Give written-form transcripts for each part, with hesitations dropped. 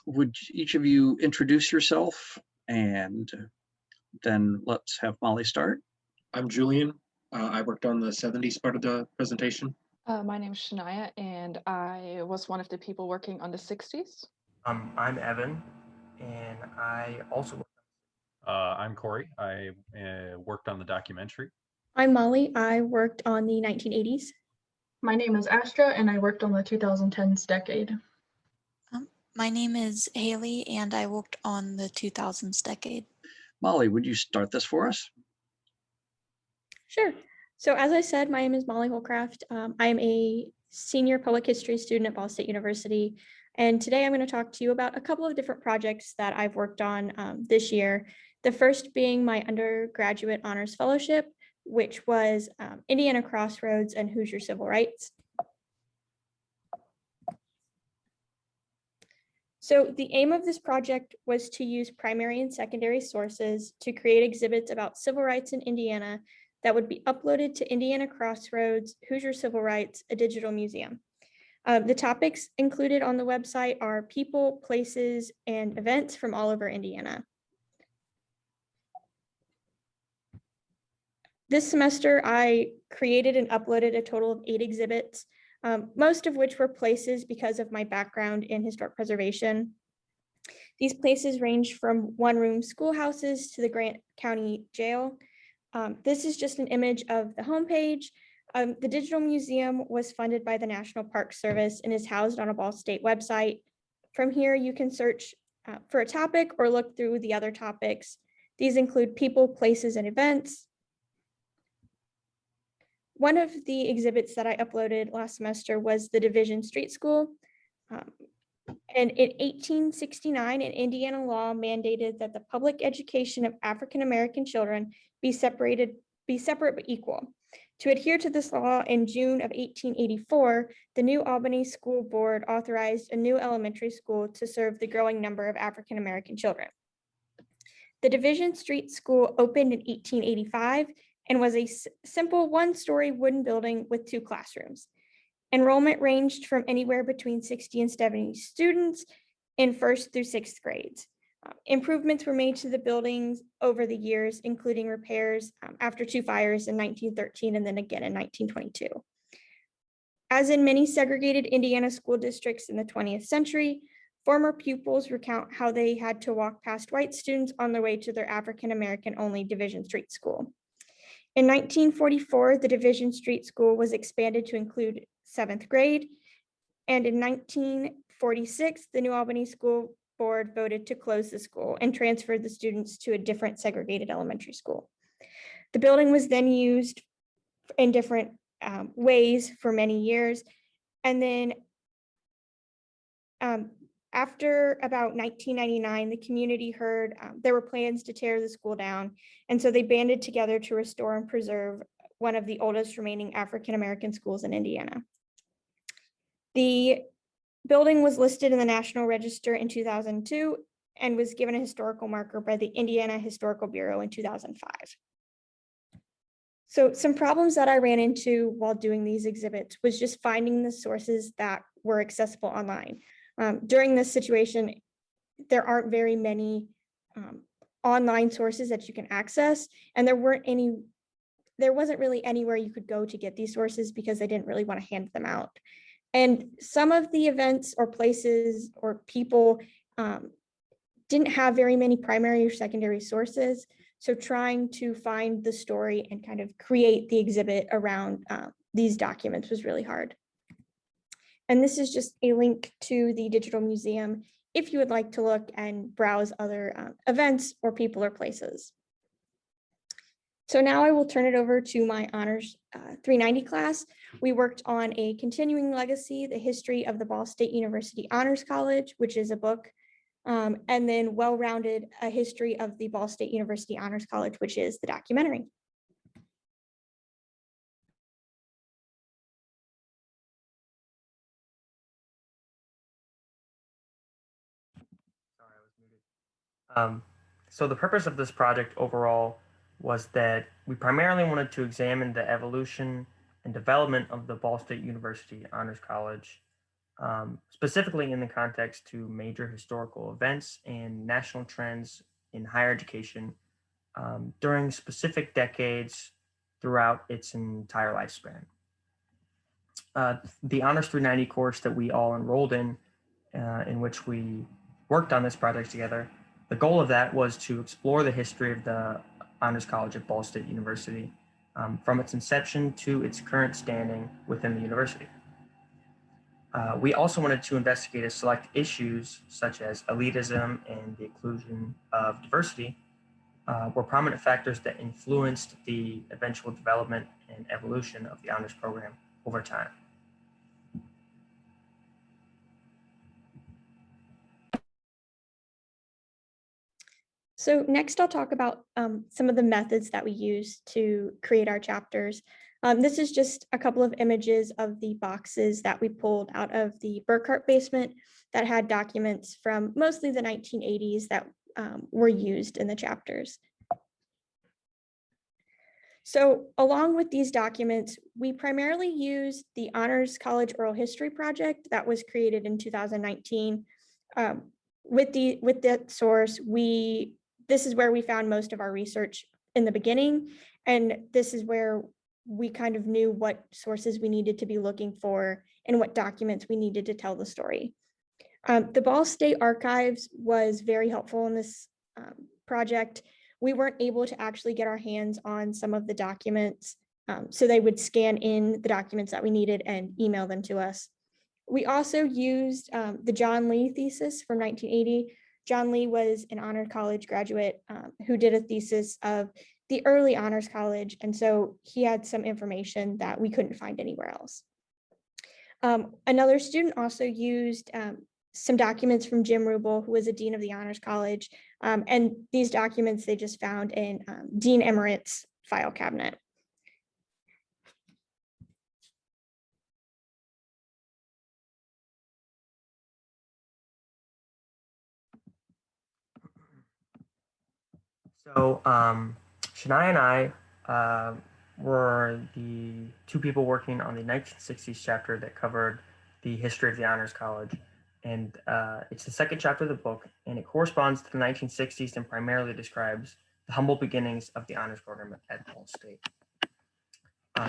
would each of you introduce yourself, and then let's have Molly start. I'm Julian. I worked on the 70s part of the presentation. My name is Shania, and I was one of the people working on the 60s. I'm Evan, and I also I'm Cory. I worked on the documentary. I'm Molly. I worked on the 1980s. My name is Astra, and I worked on the 2010s decade. My name is Haley, and I worked on the 2000s decade. Molly, would you start this for us? Sure. So as I said, my name is Molly Hollcraft. I am a senior public history student at Ball State University. And today I'm going to talk to you about a couple of different projects that I've worked on this year. The first being my undergraduate honors fellowship, which was Indiana Crossroads and Hoosier Civil Rights. So the aim of this project was to use primary and secondary sources to create exhibits about civil rights in Indiana that would be uploaded to Indiana Crossroads, Hoosier Civil Rights, a digital museum. The topics included on the website are people, places, and events from all over Indiana. This semester, I created and uploaded a total of 8 exhibits, most of which were places because of my background in historic preservation. These places range from one-room schoolhouses to the Grant County Jail. This is just an image of the homepage. The digital museum was funded by the National Park Service and is housed on a Ball State website. From here, you can search for a topic or look through the other topics. These include people, places, and events. One of the exhibits that I uploaded last semester was the Division Street School. And in 1869, an Indiana law mandated that the public education of African-American children be separate but equal. To adhere to this law, in June of 1884, the New Albany School Board authorized a new elementary school to serve the growing number of African-American children. The Division Street School opened in 1885 and was a simple one-story wooden building with 2 classrooms. Enrollment ranged from anywhere between 60 and 70 students in 1st through 6th grades. Improvements were made to the buildings over the years, including repairs after 2 fires in 1913 and then again in 1922. As in many segregated Indiana school districts in the 20th century, former pupils recount how they had to walk past white students on their way to their African-American only Division Street School. In 1944, the Division Street School was expanded to include 7th grade, and in 1946, the New Albany School Board voted to close the school and transferred the students to a different segregated elementary school. The building was then used in different ways for many years, and then after about 1999, the community heard there were plans to tear the school down, and so they banded together to restore and preserve one of the oldest remaining African-American schools in Indiana. The building was listed in the National Register in 2002 and was given a historical marker by the Indiana Historical Bureau in 2005. So some problems that I ran into while doing these exhibits was just finding the sources that were accessible online. During this situation, there aren't very many online sources that you can access, and there wasn't really anywhere you could go to get these sources because they didn't really want to hand them out. And some of the events or places or people didn't have very many primary or secondary sources. So trying to find the story and kind of create the exhibit around these documents was really hard. And this is just a link to the digital museum if you would like to look and browse other events or people or places. So now I will turn it over to my honors 390 class. We worked on a continuing legacy, the history of the Ball State University Honors College, which is a book, and then well-rounded a history of the Ball State University Honors College, which is the documentary. Sorry, I was muted. So the purpose of this project overall was that we primarily wanted to examine the evolution and development of the Ball State University Honors College specifically in the context to major historical events and national trends in higher education during specific decades throughout its entire lifespan. The Honors 390 course that we all enrolled in which we worked on this project together, the goal of that was to explore the history of the Honors College at Ball State University from its inception to its current standing within the university. We also wanted to investigate select issues such as elitism and the inclusion of diversity were prominent factors that influenced the eventual development and evolution of the honors program over time. So next I'll talk about some of the methods that we use to create our chapters. This is just a couple of images of the boxes that we pulled out of the Burkhart basement that had documents from mostly the 1980s that were used in the chapters. So along with these documents, we primarily used the Honors College Oral History Project that was created in 2019. With that source, this is where we found most of our research in the beginning, and this is where we kind of knew what sources we needed to be looking for and what documents we needed to tell the story. The Ball State Archives was very helpful in this project. We weren't able to actually get our hands on some of the documents, so they would scan in the documents that we needed and email them to us. We also used the John Lee thesis from 1980. John Lee was an honor college graduate who did a thesis of the early honors college, and so he had some information that we couldn't find anywhere else. Another student also used some documents from Jim Ruble, who was a dean of the honors college, and these documents they just found in Dean Emmerich's file cabinet. So Shania and I were the two people working on the 1960s chapter that covered the history of the Honors College. And it's the second chapter of the book, and it corresponds to the 1960s and primarily describes the humble beginnings of the honors program at Ball State.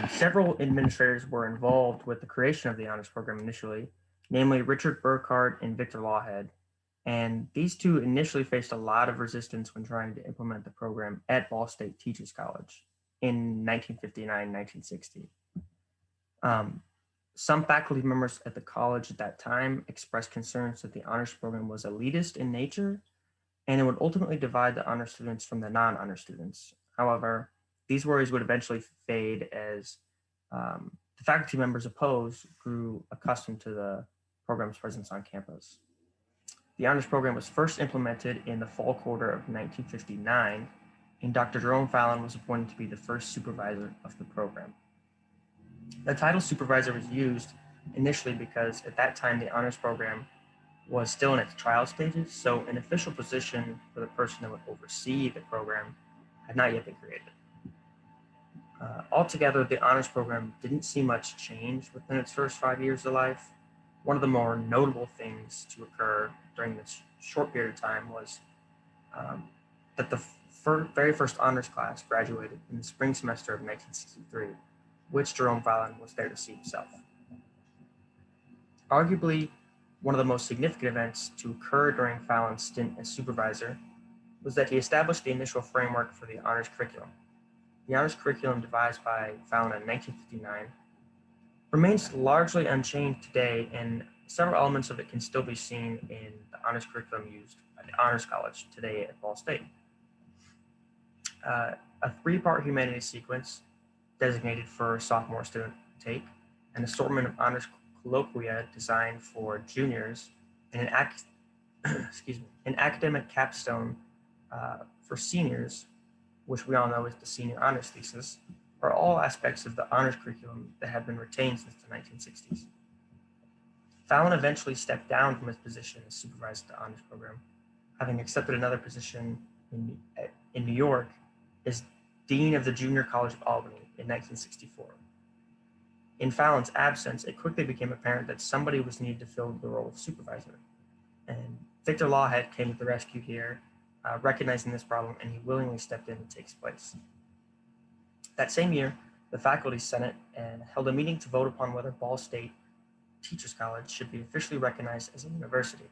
Several administrators were involved with the creation of the honors program initially, namely Richard Burkhart and Victor Lawhead. And these two initially faced a lot of resistance when trying to implement the program at Ball State Teachers College in 1959-1960. Some faculty members at the college at that time expressed concerns that the honors program was elitist in nature, and it would ultimately divide the honor students from the non-honor students. However, these worries would eventually fade as the faculty members opposed grew accustomed to the program's presence on campus. The honors program was first implemented in the fall quarter of 1959, and Dr. Jerome Fallon was appointed to be the first supervisor of the program. The title supervisor was used initially because at that time the honors program was still in its trial stages, so an official position for the person that would oversee the program had not yet been created. Altogether, the honors program didn't see much change within its first 5 years of life. One of the more notable things to occur during this short period of time was that the very first honors class graduated in the spring semester of 1963, which Jerome Fallon was there to see himself. Arguably, one of the most significant events to occur during Fallon's stint as supervisor was that he established the initial framework for the honors curriculum. The honors curriculum devised by Fallon in 1959 remains largely unchanged today, and several elements of it can still be seen in the honors curriculum used by the Honors College today at Ball State. A 3-part humanities sequence designated for sophomore student take, an assortment of honors colloquia designed for juniors, and an academic capstone for seniors, which we all know is the senior honors thesis, are all aspects of the honors curriculum that have been retained since the 1960s. Fallon eventually stepped down from his position as supervisor of the honors program, having accepted another position in New York as Dean of the Junior College of Albany in 1964. In Fallon's absence, it quickly became apparent that somebody was needed to fill the role of supervisor. And Victor Lawhead came to the rescue here, recognizing this problem, and he willingly stepped in to take his place. That same year, the Faculty Senate held a meeting to vote upon whether Ball State Teachers College should be officially recognized as a university.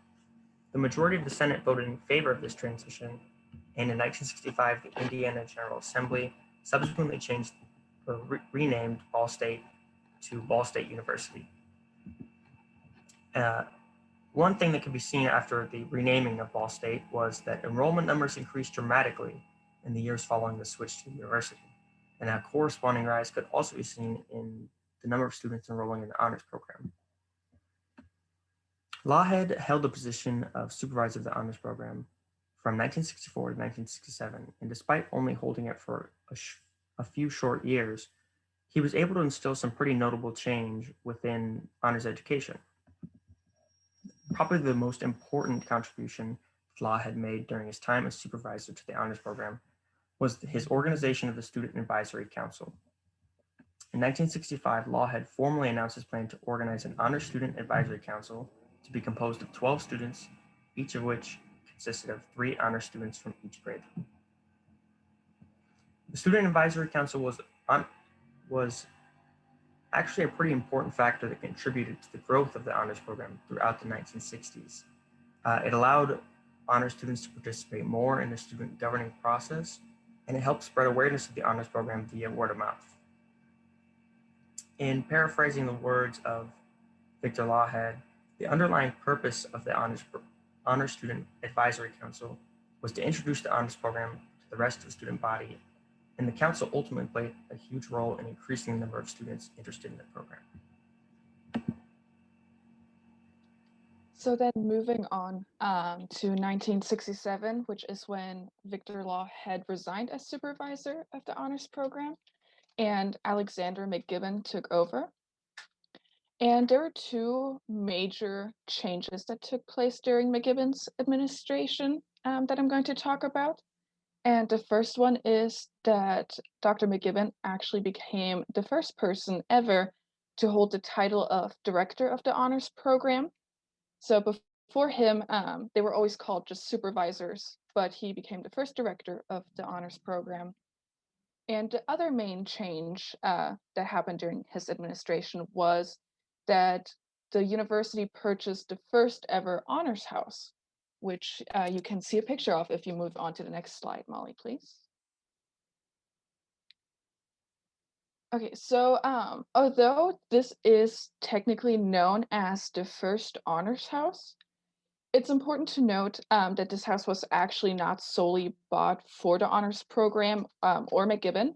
The majority of the Senate voted in favor of this transition, and in 1965, the Indiana General Assembly subsequently changed or renamed Ball State to Ball State University. One thing that could be seen after the renaming of Ball State was that enrollment numbers increased dramatically in the years following the switch to the university. And a corresponding rise could also be seen in the number of students enrolling in the honors program. Lawhead held the position of supervisor of the honors program from 1964 to 1967, and despite only holding it for a few short years, he was able to instill some pretty notable change within honors education. Probably the most important contribution Lawhead made during his time as supervisor to the honors program was his organization of the Student Advisory Council. In 1965, Lawhead formally announced his plan to organize an honor student advisory council to be composed of 12 students, each of which consisted of 3 honor students from each grade. The Student Advisory Council was actually a pretty important factor that contributed to the growth of the honors program throughout the 1960s. It allowed honor students to participate more in the student governing process, and it helped spread awareness of the honors program via word of mouth. In paraphrasing the words of Victor Lawhead, the underlying purpose of the Honor Student Advisory Council was to introduce the honors program to the rest of the student body, and the council ultimately played a huge role in increasing the number of students interested in the program. So then moving on to 1967, which is when Victor Lawhead resigned as supervisor of the honors program, and Alexander McGibbon took over. And there were 2 major changes that took place during McGibbon's administration that I'm going to talk about. And the first one is that Dr. McGibbon actually became the first person ever to hold the title of director of the honors program. So before him, they were always called just supervisors, but he became the first director of the honors program. And the other main change that happened during his administration was that the university purchased the first ever honors house, which you can see a picture of if you move on to the next slide, Molly, please. Okay, so although this is technically known as the first honors house, it's important to note that this house was actually not solely bought for the honors program or McGibbon.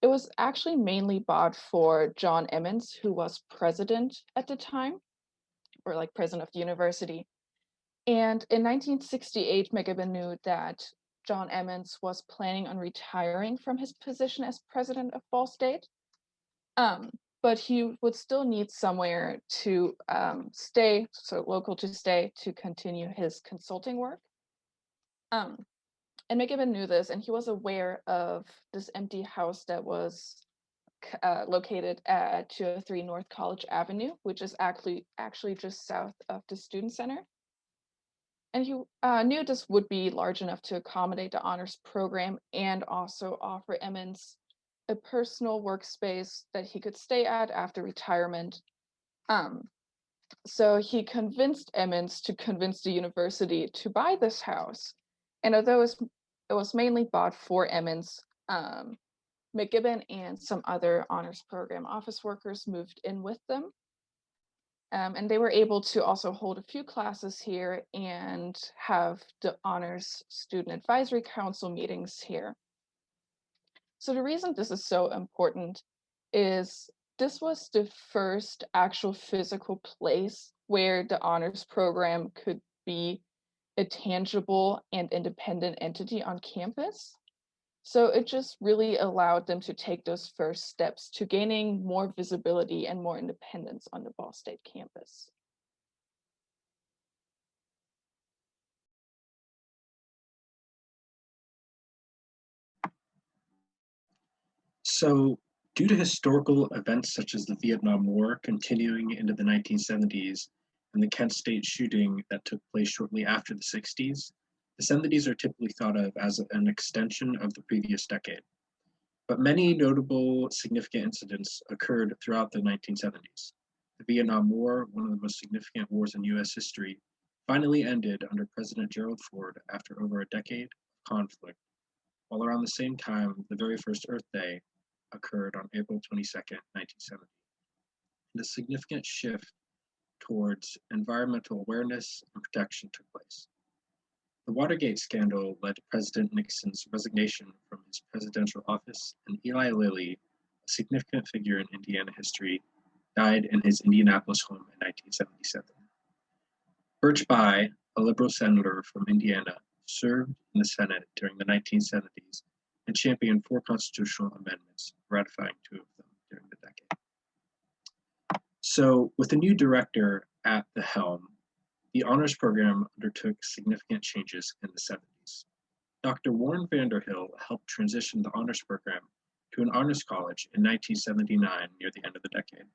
It was actually mainly bought for John Emmons, who was president at the time, or like president of the university. And in 1968, McGibbon knew that John Emmons was planning on retiring from his position as president of Ball State. But he would still need somewhere to stay, so local to stay, to continue his consulting work. And McGibbon knew this, and he was aware of this empty house that was located at 203 North College Avenue, which is actually just south of the Student Center. And he knew this would be large enough to accommodate the honors program and also offer Emmons a personal workspace that he could stay at after retirement. So he convinced Emmons to convince the university to buy this house. And although it was mainly bought for Emmons, McGibbon and some other honors program office workers moved in with them. And they were able to also hold a few classes here and have the Honors Student Advisory Council meetings here. So the reason this is so important is this was the first actual physical place where the honors program could be a tangible and independent entity on campus. So it just really allowed them to take those first steps to gaining more visibility and more independence on the Ball State campus. So Due to historical events such as the Vietnam War continuing into the 1970s and the Kent State shooting that took place shortly after the 60s, the 70s are typically thought of as an extension of the previous decade. But many notable significant incidents occurred throughout the 1970s. The Vietnam War, one of the most significant wars in US history, finally ended under President Gerald Ford after over a decade of conflict, while around the same time, the very first Earth Day occurred on April 22nd, 1970. And a significant shift towards environmental awareness and protection took place. The Watergate scandal led to President Nixon's resignation from his presidential office, and Eli Lilly, a significant figure in Indiana history, died in his Indianapolis home in 1977. Birch Bayh, a liberal senator from Indiana, served in the Senate during the 1970s and championed 4 constitutional amendments, ratifying 2 of them during the decade. So, with a new director at the helm, the honors program undertook significant changes in the 70s. Dr. Warren Vanderhill helped transition the honors program to an honors college in 1979 near the end of the decade,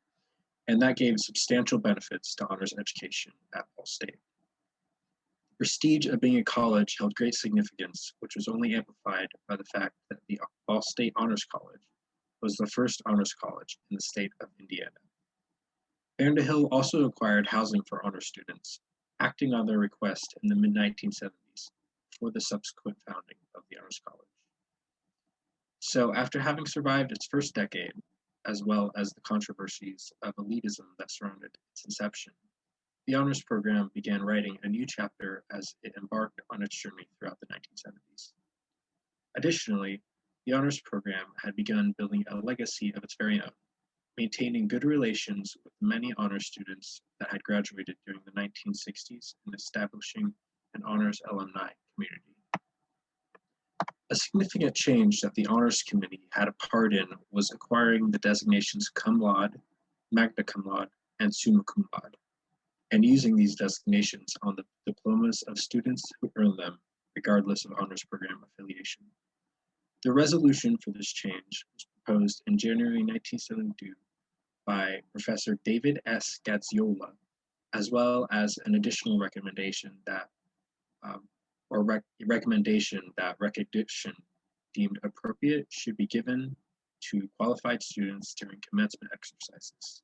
and that gave substantial benefits to honors education at Ball State. The prestige of being a college held great significance, which was only amplified by the fact that the Ball State Honors College was the first honors college in the state of Indiana. Vanderhill also acquired housing for honors students, acting on their request in the mid-1970s before the subsequent founding of the Honors College. So after having survived its first decade, as well as the controversies of elitism that surrounded its inception, the honors program began writing a new chapter as it embarked on its journey throughout the 1970s. Additionally, the honors program had begun building a legacy of its very own, maintaining good relations with many honors students that had graduated during the 1960s and establishing an honors alumni community. A significant change that the honors committee had a part in was acquiring the designations cum laude, magna cum laude, and summa cum laude, and using these designations on the diplomas of students who earn them, regardless of honors program affiliation. The resolution for this change was proposed in January 1972 by Professor David S. Gazziola, as well as an additional recommendation that recognition deemed appropriate should be given to qualified students during commencement exercises.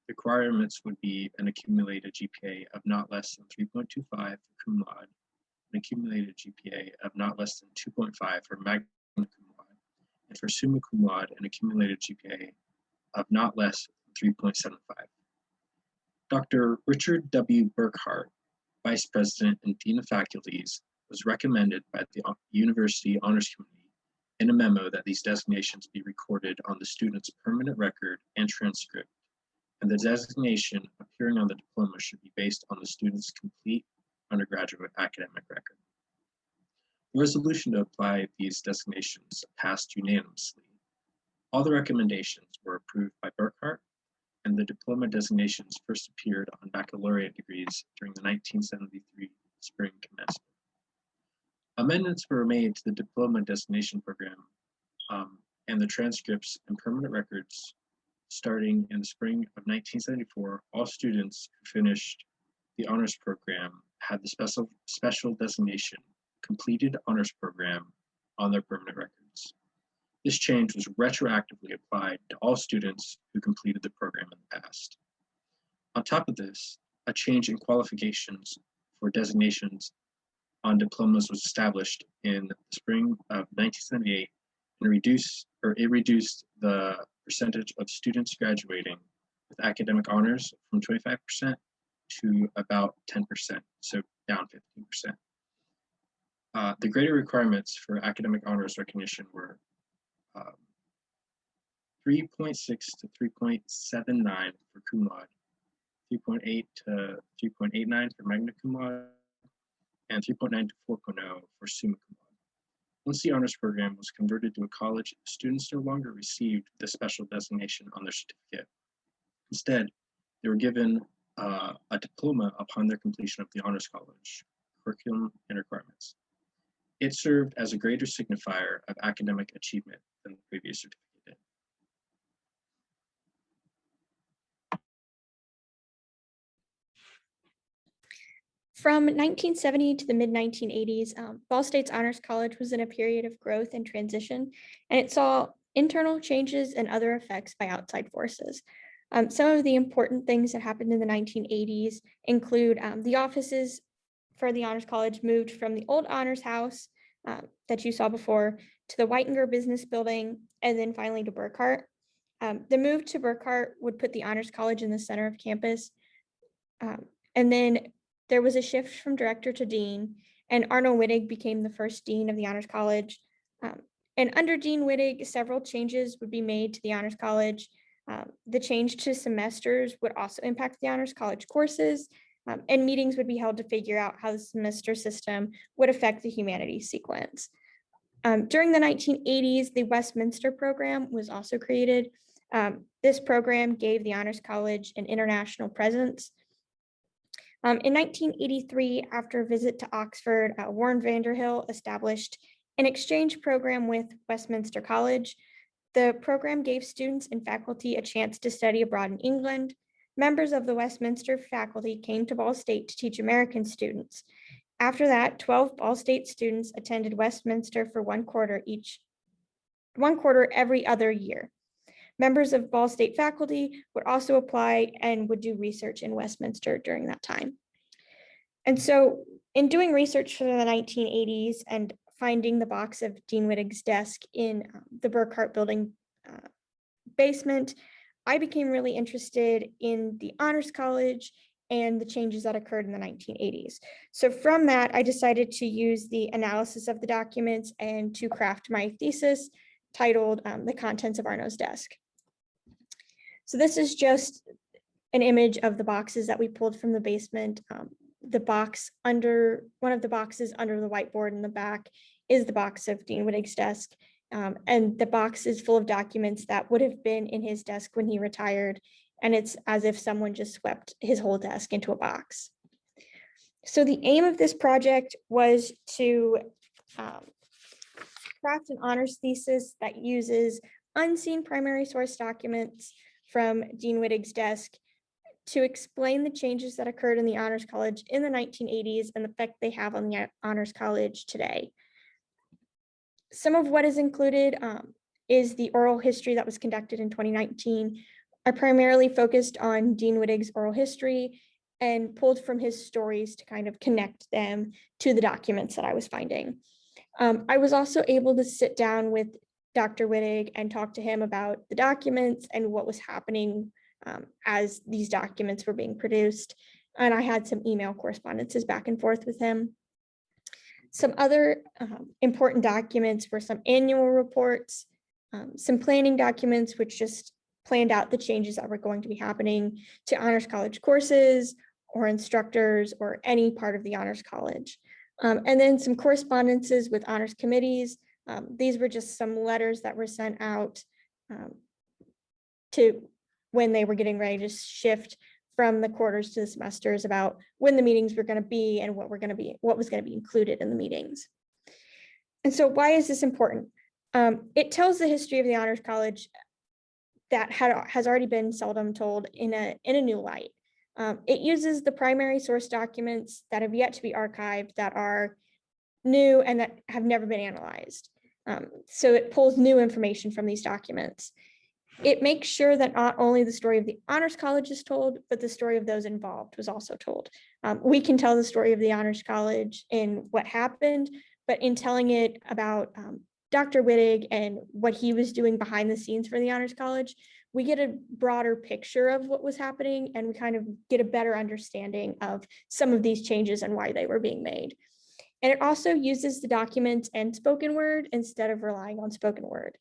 The requirements would be an accumulated GPA of not less than 3.25 for cum laude, an accumulated GPA of not less than 2.5 for magna cum laude, and for summa cum laude, an accumulated GPA of not less than 3.75. Dr. Richard W. Burkhart, Vice President and Dean of Faculties, was recommended by the University Honors Committee in a memo that these designations be recorded on the student's permanent record and transcript, and the designation appearing on the diploma should be based on the student's complete undergraduate academic record. The resolution to apply these designations passed unanimously. All the recommendations were approved by Burkhart, and the diploma designations first appeared on baccalaureate degrees during the 1973 spring commencement. Amendments were made to the diploma designation program and the transcripts and permanent records starting in the spring of 1974. All students who finished the honors program had the special designation completed honors program on their permanent records. This change was retroactively applied to all students who completed the program in the past. On top of this, a change in qualifications for designations on diplomas was established in the spring of 1978 and it reduced the percentage of students graduating with academic honors from 25% to about 10%, so down 15%. The greater requirements for academic honors recognition were 3.6 to 3.79 for cum laude, 3.8 to 3.89 for magna cum laude, and 3.9 to 4.0 for summa cum laude. Once the honors program was converted to a college, students no longer received the special designation on their certificate. Instead, they were given a diploma upon their completion of the honors college curriculum and requirements. It served as a greater signifier of academic achievement than the previous certificate did. From 1970 to the mid-1980s, Ball State's Honors College was in a period of growth and transition, and it saw internal changes and other effects by outside forces. Some of the important things that happened in the 1980s include the offices for the Honors College moved from the old Honors House that you saw before to the Whitinger Business Building, and then finally to Burkhart. The move to Burkhart would put the Honors College in the center of campus. And then there was a shift from director to dean, and Arnold Wittig became the first dean of the Honors College. And under Dean Wittig, several changes would be made to the Honors College. The change to semesters would also impact the Honors College courses, and meetings would be held to figure out how the semester system would affect the humanities sequence. During the 1980s, the Westminster program was also created. This program gave the Honors College an international presence. In 1983, after a visit to Oxford, Warren Vanderhill established an exchange program with Westminster College. The program gave students and faculty a chance to study abroad in England. Members of the Westminster faculty came to Ball State to teach American students. After that, 12 Ball State students attended Westminster for one quarter every other year. Members of Ball State faculty would also apply and would do research in Westminster during that time. And so in doing research for the 1980s and finding the box of Dean Wittig's desk in the Burkhart building basement, I became really interested in the Honors College and the changes that occurred in the 1980s. So from that, I decided to use the analysis of the documents and to craft my thesis titled The Contents of Arno's Desk. So this is just an image of the boxes that we pulled from the basement. One of the boxes under the whiteboard in the back is the box of Dean Wittig's desk. And the box is full of documents that would have been in his desk when he retired. And it's as if someone just swept his whole desk into a box. So the aim of this project was to craft an honors thesis that uses unseen primary source documents from Dean Wittig's desk to explain the changes that occurred in the Honors College in the 1980s and the effect they have on the Honors College today. Some of what is included is the oral history that was conducted in 2019. I primarily focused on Dean Wittig's oral history and pulled from his stories to kind of connect them to the documents that I was finding. I was also able to sit down with Dr. Wittig and talk to him about the documents and what was happening as these documents were being produced. And I had some email correspondences back and forth with him. Some other important documents were some annual reports, some planning documents, which just planned out the changes that were going to be happening to Honors College courses or instructors or any part of the Honors College. And then some correspondences with honors committees. These were just some letters that were sent out to when they were getting ready to shift from the quarters to the semesters about when the meetings were going to be and what was going to be included in the meetings. And so why is this important? It tells the history of the Honors College that has already been seldom told in a new light. It uses the primary source documents that have yet to be archived, that are new and that have never been analyzed. So it pulls new information from these documents. It makes sure that not only the story of the Honors College is told, but the story of those involved was also told. We can tell the story of the Honors College in what happened, but in telling it about Dr. Wittig and what he was doing behind the scenes for the Honors College, we get a broader picture of what was happening, and we kind of get a better understanding of some of these changes and why they were being made. And it also uses the documents and spoken word instead of relying on spoken word.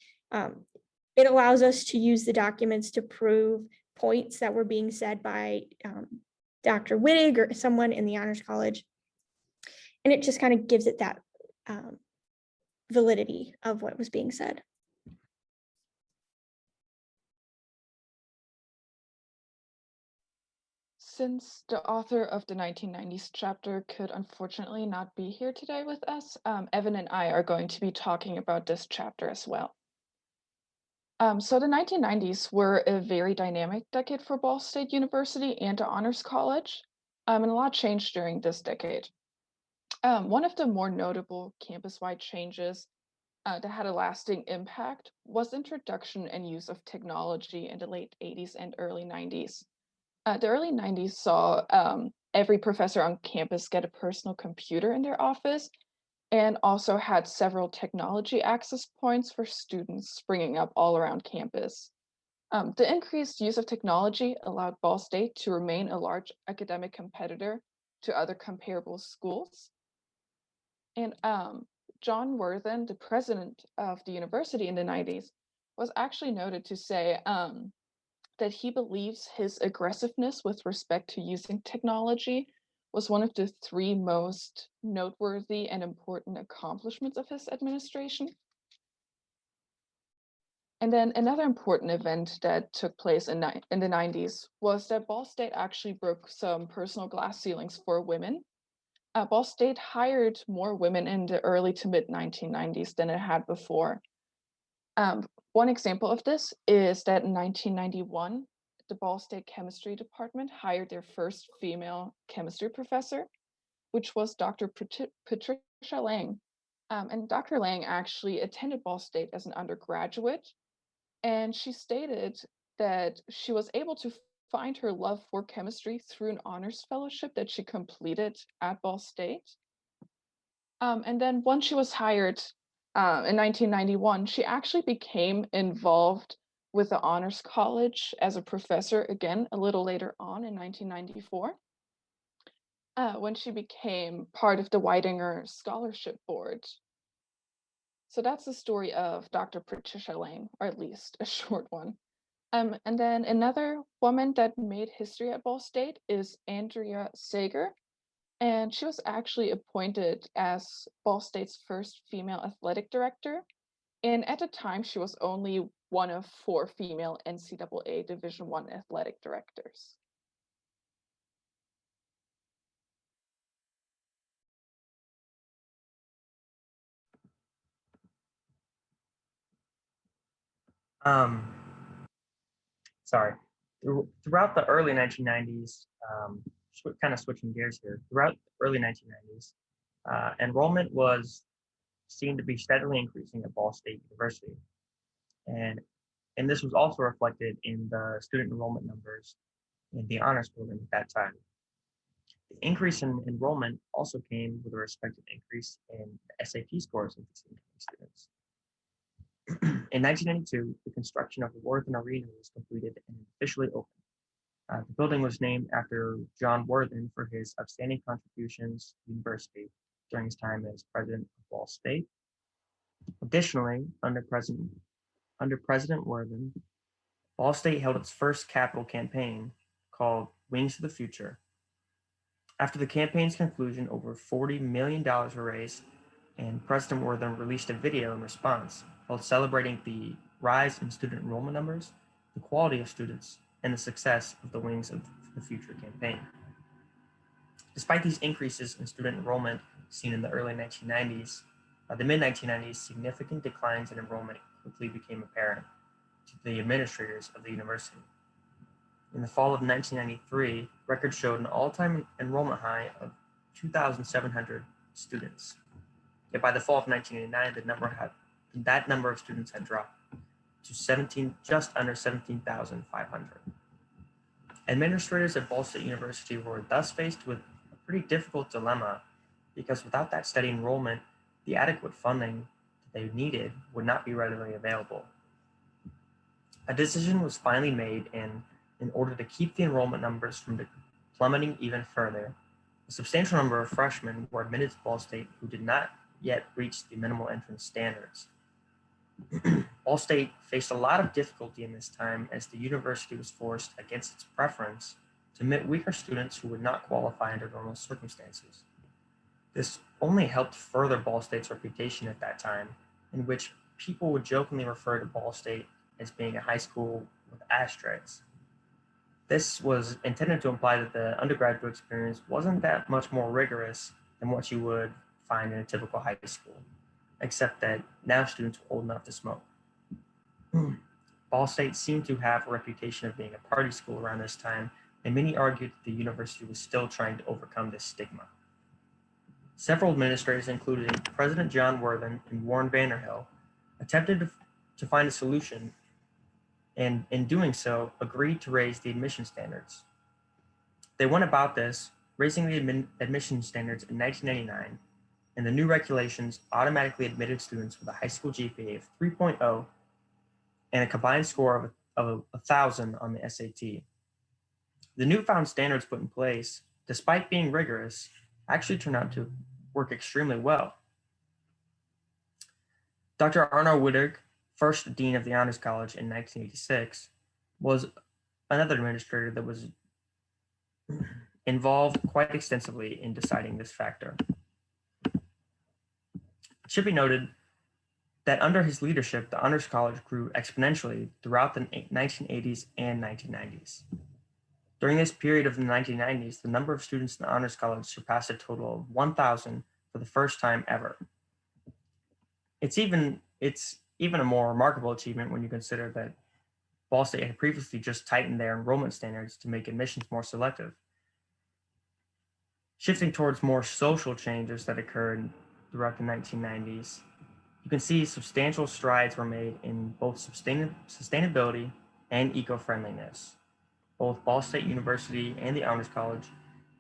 It allows us to use the documents to prove points that were being said by Dr. Wittig or someone in the Honors College. And it just kind of gives it that validity of what was being said. Since the author of the 1990s chapter could unfortunately not be here today with us, Evan and I are going to be talking about this chapter as well. So the 1990s were a very dynamic decade for Ball State University and the Honors College. And a lot changed during this decade. One of the more notable campus-wide changes that had a lasting impact was the introduction and use of technology in the late 80s and early 90s. The early 90s saw every professor on campus get a personal computer in their office, and also had several technology access points for students springing up all around campus. The increased use of technology allowed Ball State to remain a large academic competitor to other comparable schools. And John Worthen, the president of the university in the 90s, was actually noted to say that he believes his aggressiveness with respect to using technology was one of the three most noteworthy and important accomplishments of his administration. And then another important event that took place in the 90s was that Ball State actually broke some personal glass ceilings for women. Ball State hired more women in the early to mid 1990s than it had before. One example of this is that in 1991, the Ball State Chemistry Department hired their first female chemistry professor, which was Dr. Patricia Lang. And Dr. Lang actually attended Ball State as an undergraduate, and she stated that she was able to find her love for chemistry through an honors fellowship that she completed at Ball State. And then once she was hired in 1991, she actually became involved with the Honors College as a professor again a little later on in 1994, when she became part of the Weidinger Scholarship Board. So that's the story of Dr. Patricia Lang, or at least a short one. And then another woman that made history at Ball State is Andrea Sager. And she was actually appointed as Ball State's first female athletic director. And at the time, she was only one of 4 female NCAA Division I athletic directors. Sorry. Throughout the early 1990s, kind of switching gears here, throughout the early 1990s, enrollment was seen to be steadily increasing at Ball State University. And this was also reflected in the student enrollment numbers in the honors program at that time. The increase in enrollment also came with a respective increase in the SAT scores of students. In 1992, the construction of the Worthen Arena was completed and officially opened. The building was named after John Worthen for his outstanding contributions to the university during his time as president of Ball State. Additionally, under President Worthen, Ball State held its first capital campaign called Wings of the Future. After the campaign's conclusion, over $40 million were raised, and President Worthen released a video in response while celebrating the rise in student enrollment numbers, the quality of students, and the success of the Wings of the Future campaign. Despite these increases in student enrollment seen in the early 1990s, by the mid-1990s, significant declines in enrollment quickly became apparent to the administrators of the university. In the fall of 1993, records showed an all-time enrollment high of 2,700 students. Yet by the fall of 1989, that number of students had dropped to just under 17,500. Administrators at Ball State University were thus faced with a pretty difficult dilemma, because without that steady enrollment, the adequate funding that they needed would not be readily available. A decision was finally made, and in order to keep the enrollment numbers from plummeting even further, a substantial number of freshmen were admitted to Ball State who did not yet reach the minimal entrance standards. Ball State faced a lot of difficulty in this time, as the university was forced, against its preference, to admit weaker students who would not qualify under normal circumstances. This only helped further Ball State's reputation at that time, in which people would jokingly refer to Ball State as being a high school with asterisks. This was intended to imply that the undergraduate experience wasn't that much more rigorous than what you would find in a typical high school, except that now students were old enough to smoke. Ball State seemed to have a reputation of being a party school around this time, and many argued that the university was still trying to overcome this stigma. Several administrators, including President John Worthen and Warren Vanderhill, attempted to find a solution, and in doing so, agreed to raise the admission standards. They went about this, raising the admission standards in 1999, and the new regulations automatically admitted students with a high school GPA of 3.0 and a combined score of 1,000 on the SAT. The newfound standards put in place, despite being rigorous, actually turned out to work extremely well. Dr. Arno Wittig, first dean of the Honors College in 1986, was another administrator that was involved quite extensively in deciding this factor. It should be noted that under his leadership, the Honors College grew exponentially throughout the 1980s and 1990s. During this period of the 1990s, the number of students in the Honors College surpassed a total of 1,000 for the first time ever. It's even a more remarkable achievement when you consider that Ball State had previously just tightened their enrollment standards to make admissions more selective. Shifting towards more social changes that occurred throughout the 1990s, you can see substantial strides were made in both sustainability and eco-friendliness. Both Ball State University and the Honors College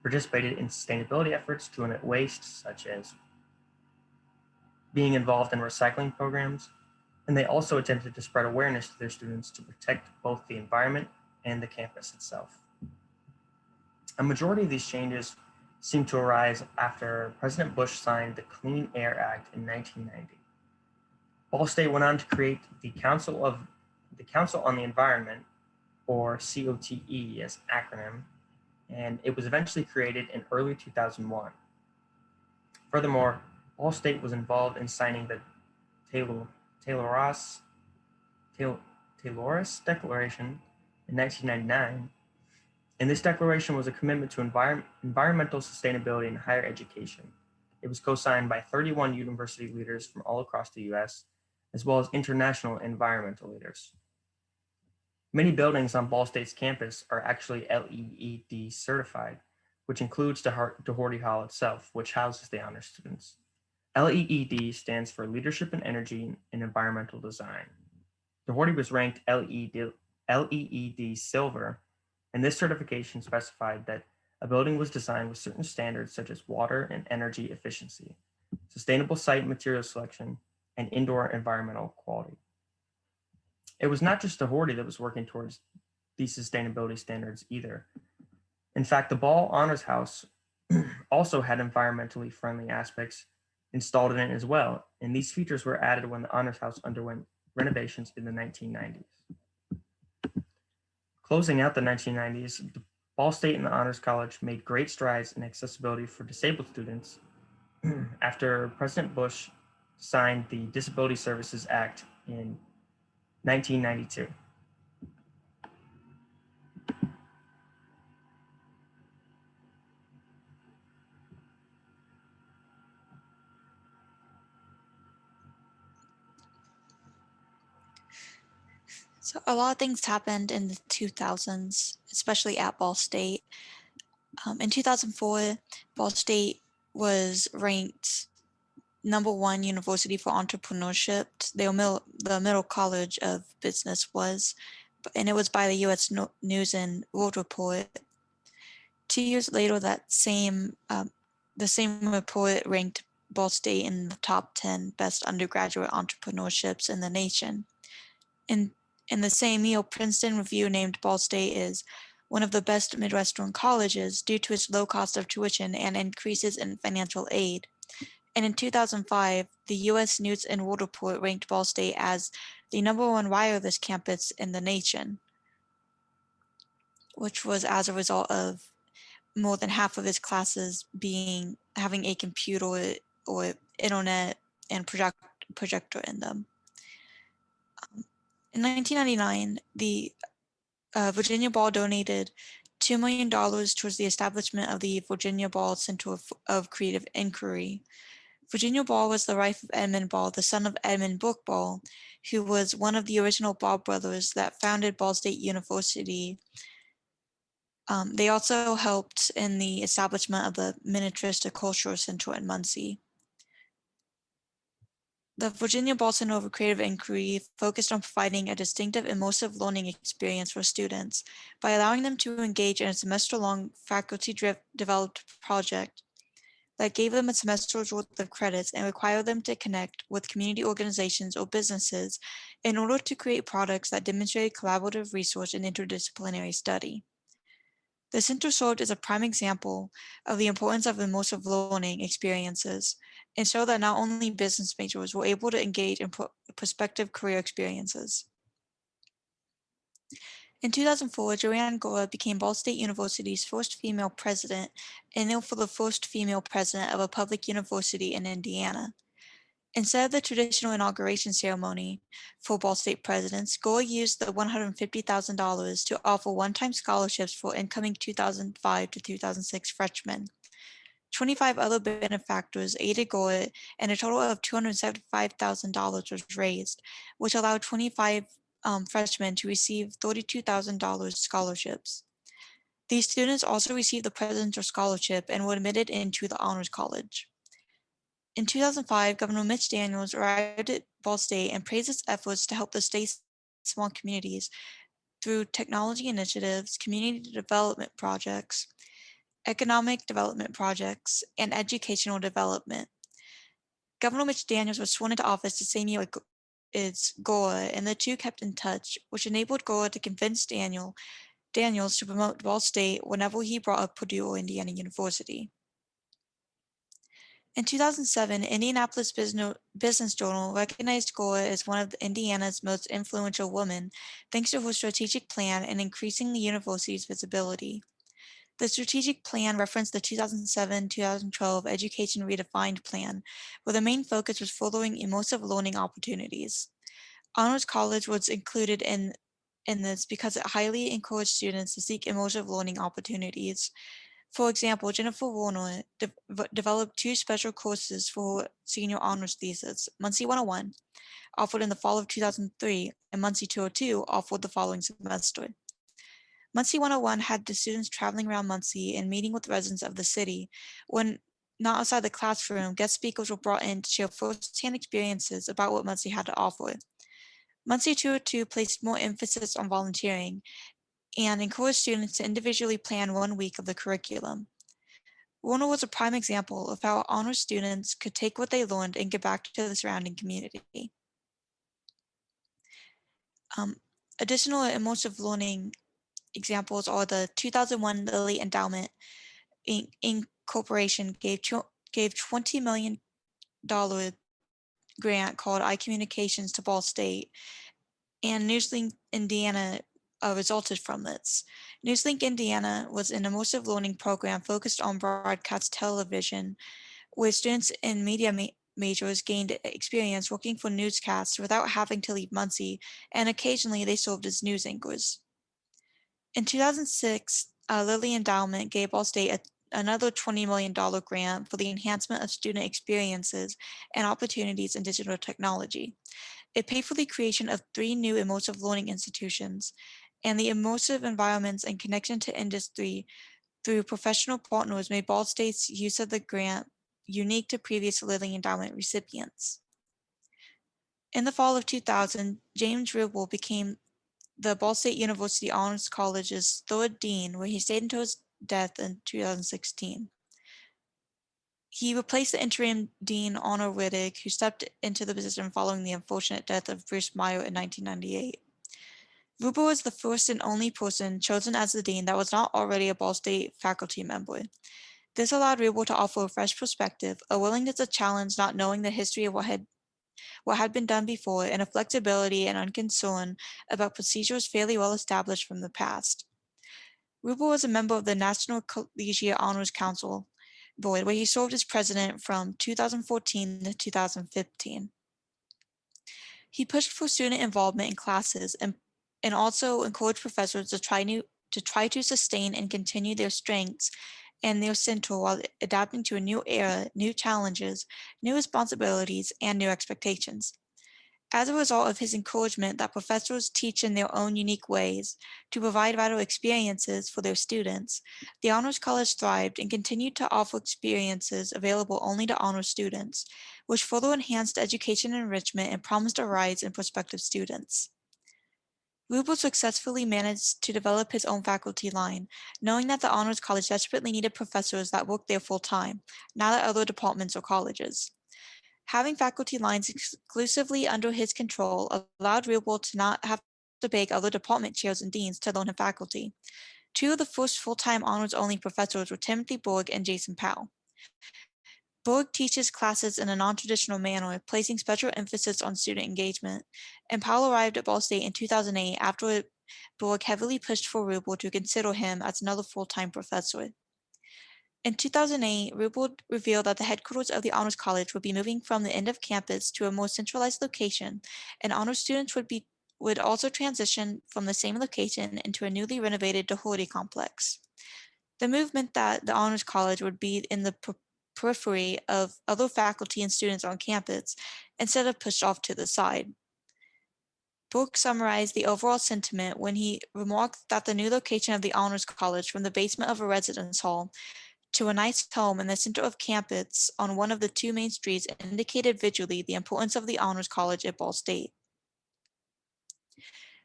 participated in sustainability efforts to limit waste, such as being involved in recycling programs, and they also attempted to spread awareness to their students to protect both the environment and the campus itself. A majority of these changes seem to arise after President Bush signed the Clean Air Act in 1990. Ball State went on to create the Council on the Environment, or COTE as acronym, and it was eventually created in early 2001. Furthermore, Ball State was involved in signing the Tayloris Declaration in 1999, and this declaration was a commitment to environmental sustainability in higher education. It was co-signed by 31 university leaders from all across the US, as well as international environmental leaders. Many buildings on Ball State's campus are actually LEED certified, which includes Doherty Hall itself, which houses the honor students. LEED stands for Leadership in Energy and Environmental Design. Doherty was ranked LEED Silver, and this certification specified that a building was designed with certain standards such as water and energy efficiency, sustainable site material selection, and indoor environmental quality. It was not just Doherty that was working towards these sustainability standards either. In fact, the Ball Honors House also had environmentally friendly aspects installed in it as well, and these features were added when the Honors House underwent renovations in the 1990s. Closing out the 1990s, the Ball State and the Honors College made great strides in accessibility for disabled students after President Bush signed the Disability Services Act in 1992. So a lot of things happened in the 2000s, especially at Ball State. In 2004, Ball State was ranked #1 university for entrepreneurship. The Middle College of Business was, and it was by the U.S. News and World Report. 2 years later, the same report ranked Ball State in the top 10 best undergraduate entrepreneurships in the nation. In the same year, Princeton Review named Ball State as one of the best Midwestern colleges due to its low cost of tuition and increases in financial aid. And in 2005, the U.S. News and World Report ranked Ball State as the #1 wireless campus in the nation, which was as a result of more than half of its classes having a computer or internet and projector in them. In 1999, the Virginia Ball donated $2 million towards the establishment of the Virginia Ball Center of Creative Inquiry. Virginia Ball was the wife of Edmund Ball, the son of Edmund Brooke Ball, who was one of the original Ball brothers that founded Ball State University They also helped in the establishment of the Miniaturista Cultural Center in Muncie. The Virginia Ball Center of Creative Inquiry focused on providing a distinctive immersive learning experience for students by allowing them to engage in a semester-long faculty-developed project that gave them a semester's worth of credits and required them to connect with community organizations or businesses in order to create products that demonstrated collaborative research and interdisciplinary study. The center served as a prime example of the importance of immersive learning experiences and showed that not only business majors were able to engage in prospective career experiences. In 2004, Joanne Gore became Ball State University's first female president and therefore the first female president of a public university in Indiana. Instead of the traditional inauguration ceremony for Ball State presidents, Gore used the $150,000 to offer one-time scholarships for incoming 2005 to 2006 freshmen. 25 other benefactors aided Gore, and a total of $275,000 was raised, which allowed 25 freshmen to receive $32,000 scholarships. These students also received the Presidential Scholarship and were admitted into the Honors College. In 2005, Governor Mitch Daniels arrived at Ball State and praised its efforts to help the state's small communities through technology initiatives, community development projects, economic development projects, and educational development. Governor Mitch Daniels was sworn into office the same year as Gore, and the two kept in touch, which enabled Gore to convince Daniels to promote Ball State whenever he brought up Purdue or Indiana University. In 2007, Indianapolis Business Journal recognized Gore as one of Indiana's most influential women, thanks to her strategic plan in increasing the university's visibility. The strategic plan referenced the 2007-2012 Education Redefined Plan, where the main focus was furthering immersive learning opportunities. Honors College was included in this because it highly encouraged students to seek immersive learning opportunities. For example, Jennifer Warner developed two special courses for her senior honors thesis, Muncie 101, offered in the fall of 2003, and Muncie 202, offered the following semester. Muncie 101 had the students traveling around Muncie and meeting with residents of the city. When not outside the classroom, guest speakers were brought in to share first-hand experiences about what Muncie had to offer. Muncie 202 placed more emphasis on volunteering and encouraged students to individually plan 1 week of the curriculum. Warner was a prime example of how honors students could take what they learned and give back to the surrounding community. Additional immersive learning examples are the 2001 Lilly Endowment Incorporation gave $20 million grant called iCommunications to Ball State, and NewsLink Indiana resulted from this. NewsLink Indiana was an immersive learning program focused on broadcast television, where students in media majors gained experience working for newscasts without having to leave Muncie, and occasionally they served as news anchors. In 2006, Lilly Endowment gave Ball State another $20 million grant for the enhancement of student experiences and opportunities in digital technology. It paid for the creation of 3 new immersive learning institutions, and the immersive environments and connection to industry through professional partners made Ball State's use of the grant unique to previous Lilly Endowment recipients. In the fall of 2000, James Ruble became the Ball State University Honors College's 3rd dean, where he stayed until his death in 2016. He replaced the interim dean, Honor Riddick, who stepped into the position following the unfortunate death of Bruce Meyer in 1998. Ruble was the first and only person chosen as the dean that was not already a Ball State faculty member. This allowed Ruble to offer a fresh perspective, a willingness to challenge not knowing the history of what had been done before, and a flexibility and unconcern about procedures fairly well established from the past. Ruble was a member of the National Collegiate Honors Council Board, where he served as president from 2014 to 2015. He pushed for student involvement in classes and also encouraged professors to try to sustain and continue their strengths and their center while adapting to a new era, new challenges, new responsibilities, and new expectations. As a result of his encouragement that professors teach in their own unique ways to provide vital experiences for their students, the Honors College thrived and continued to offer experiences available only to honors students, which further enhanced education enrichment and promised a rise in prospective students. Ruble successfully managed to develop his own faculty line, knowing that the Honors College desperately needed professors that worked there full-time, not at other departments or colleges. Having faculty lines exclusively under his control allowed Ruble to not have to beg other department chairs and deans to loan him faculty. Two of the first full-time honors-only professors were Timothy Borg and Jason Powell. Borg teaches classes in a non-traditional manner, placing special emphasis on student engagement, and Powell arrived at Ball State in 2008 after Borg heavily pushed for Ruble to consider him as another full-time professor. In 2008, Ruble revealed that the headquarters of the Honors College would be moving from the end of campus to a more centralized location, and honors students would also transition from the same location into a newly renovated Doherty complex. The move meant that the Honors College would be in the periphery of other faculty and students on campus instead of pushed off to the side. Borg summarized the overall sentiment when he remarked that the new location of the Honors College from the basement of a residence hall to a nice home in the center of campus on one of the two main streets indicated visually the importance of the Honors College at Ball State.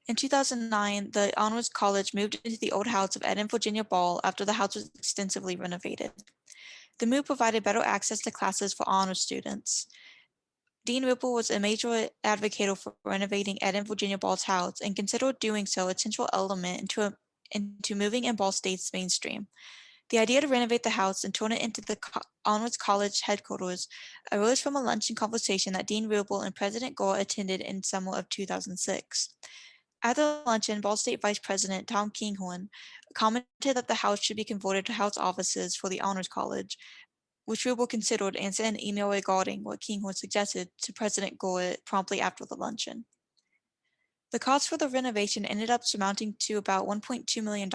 In 2009, the Honors College moved into the old house of Ed and Virginia Ball after the house was extensively renovated. The move provided better access to classes for honors students. Dean Ruble was a major advocate for renovating Ed and Virginia Ball's house and considered doing so a central element into moving in Ball State's mainstream. The idea to renovate the house and turn it into the Honors College headquarters arose from a luncheon conversation that Dean Ruble and President Gore attended in summer of 2006. At the luncheon, Ball State Vice President Tom Kinghorn commented that the house should be converted to house offices for the Honors College, which Ruble considered and sent an email regarding what Kinghorn suggested to President Gore promptly after the luncheon. The cost for the renovation ended up amounting to about $1.2 million,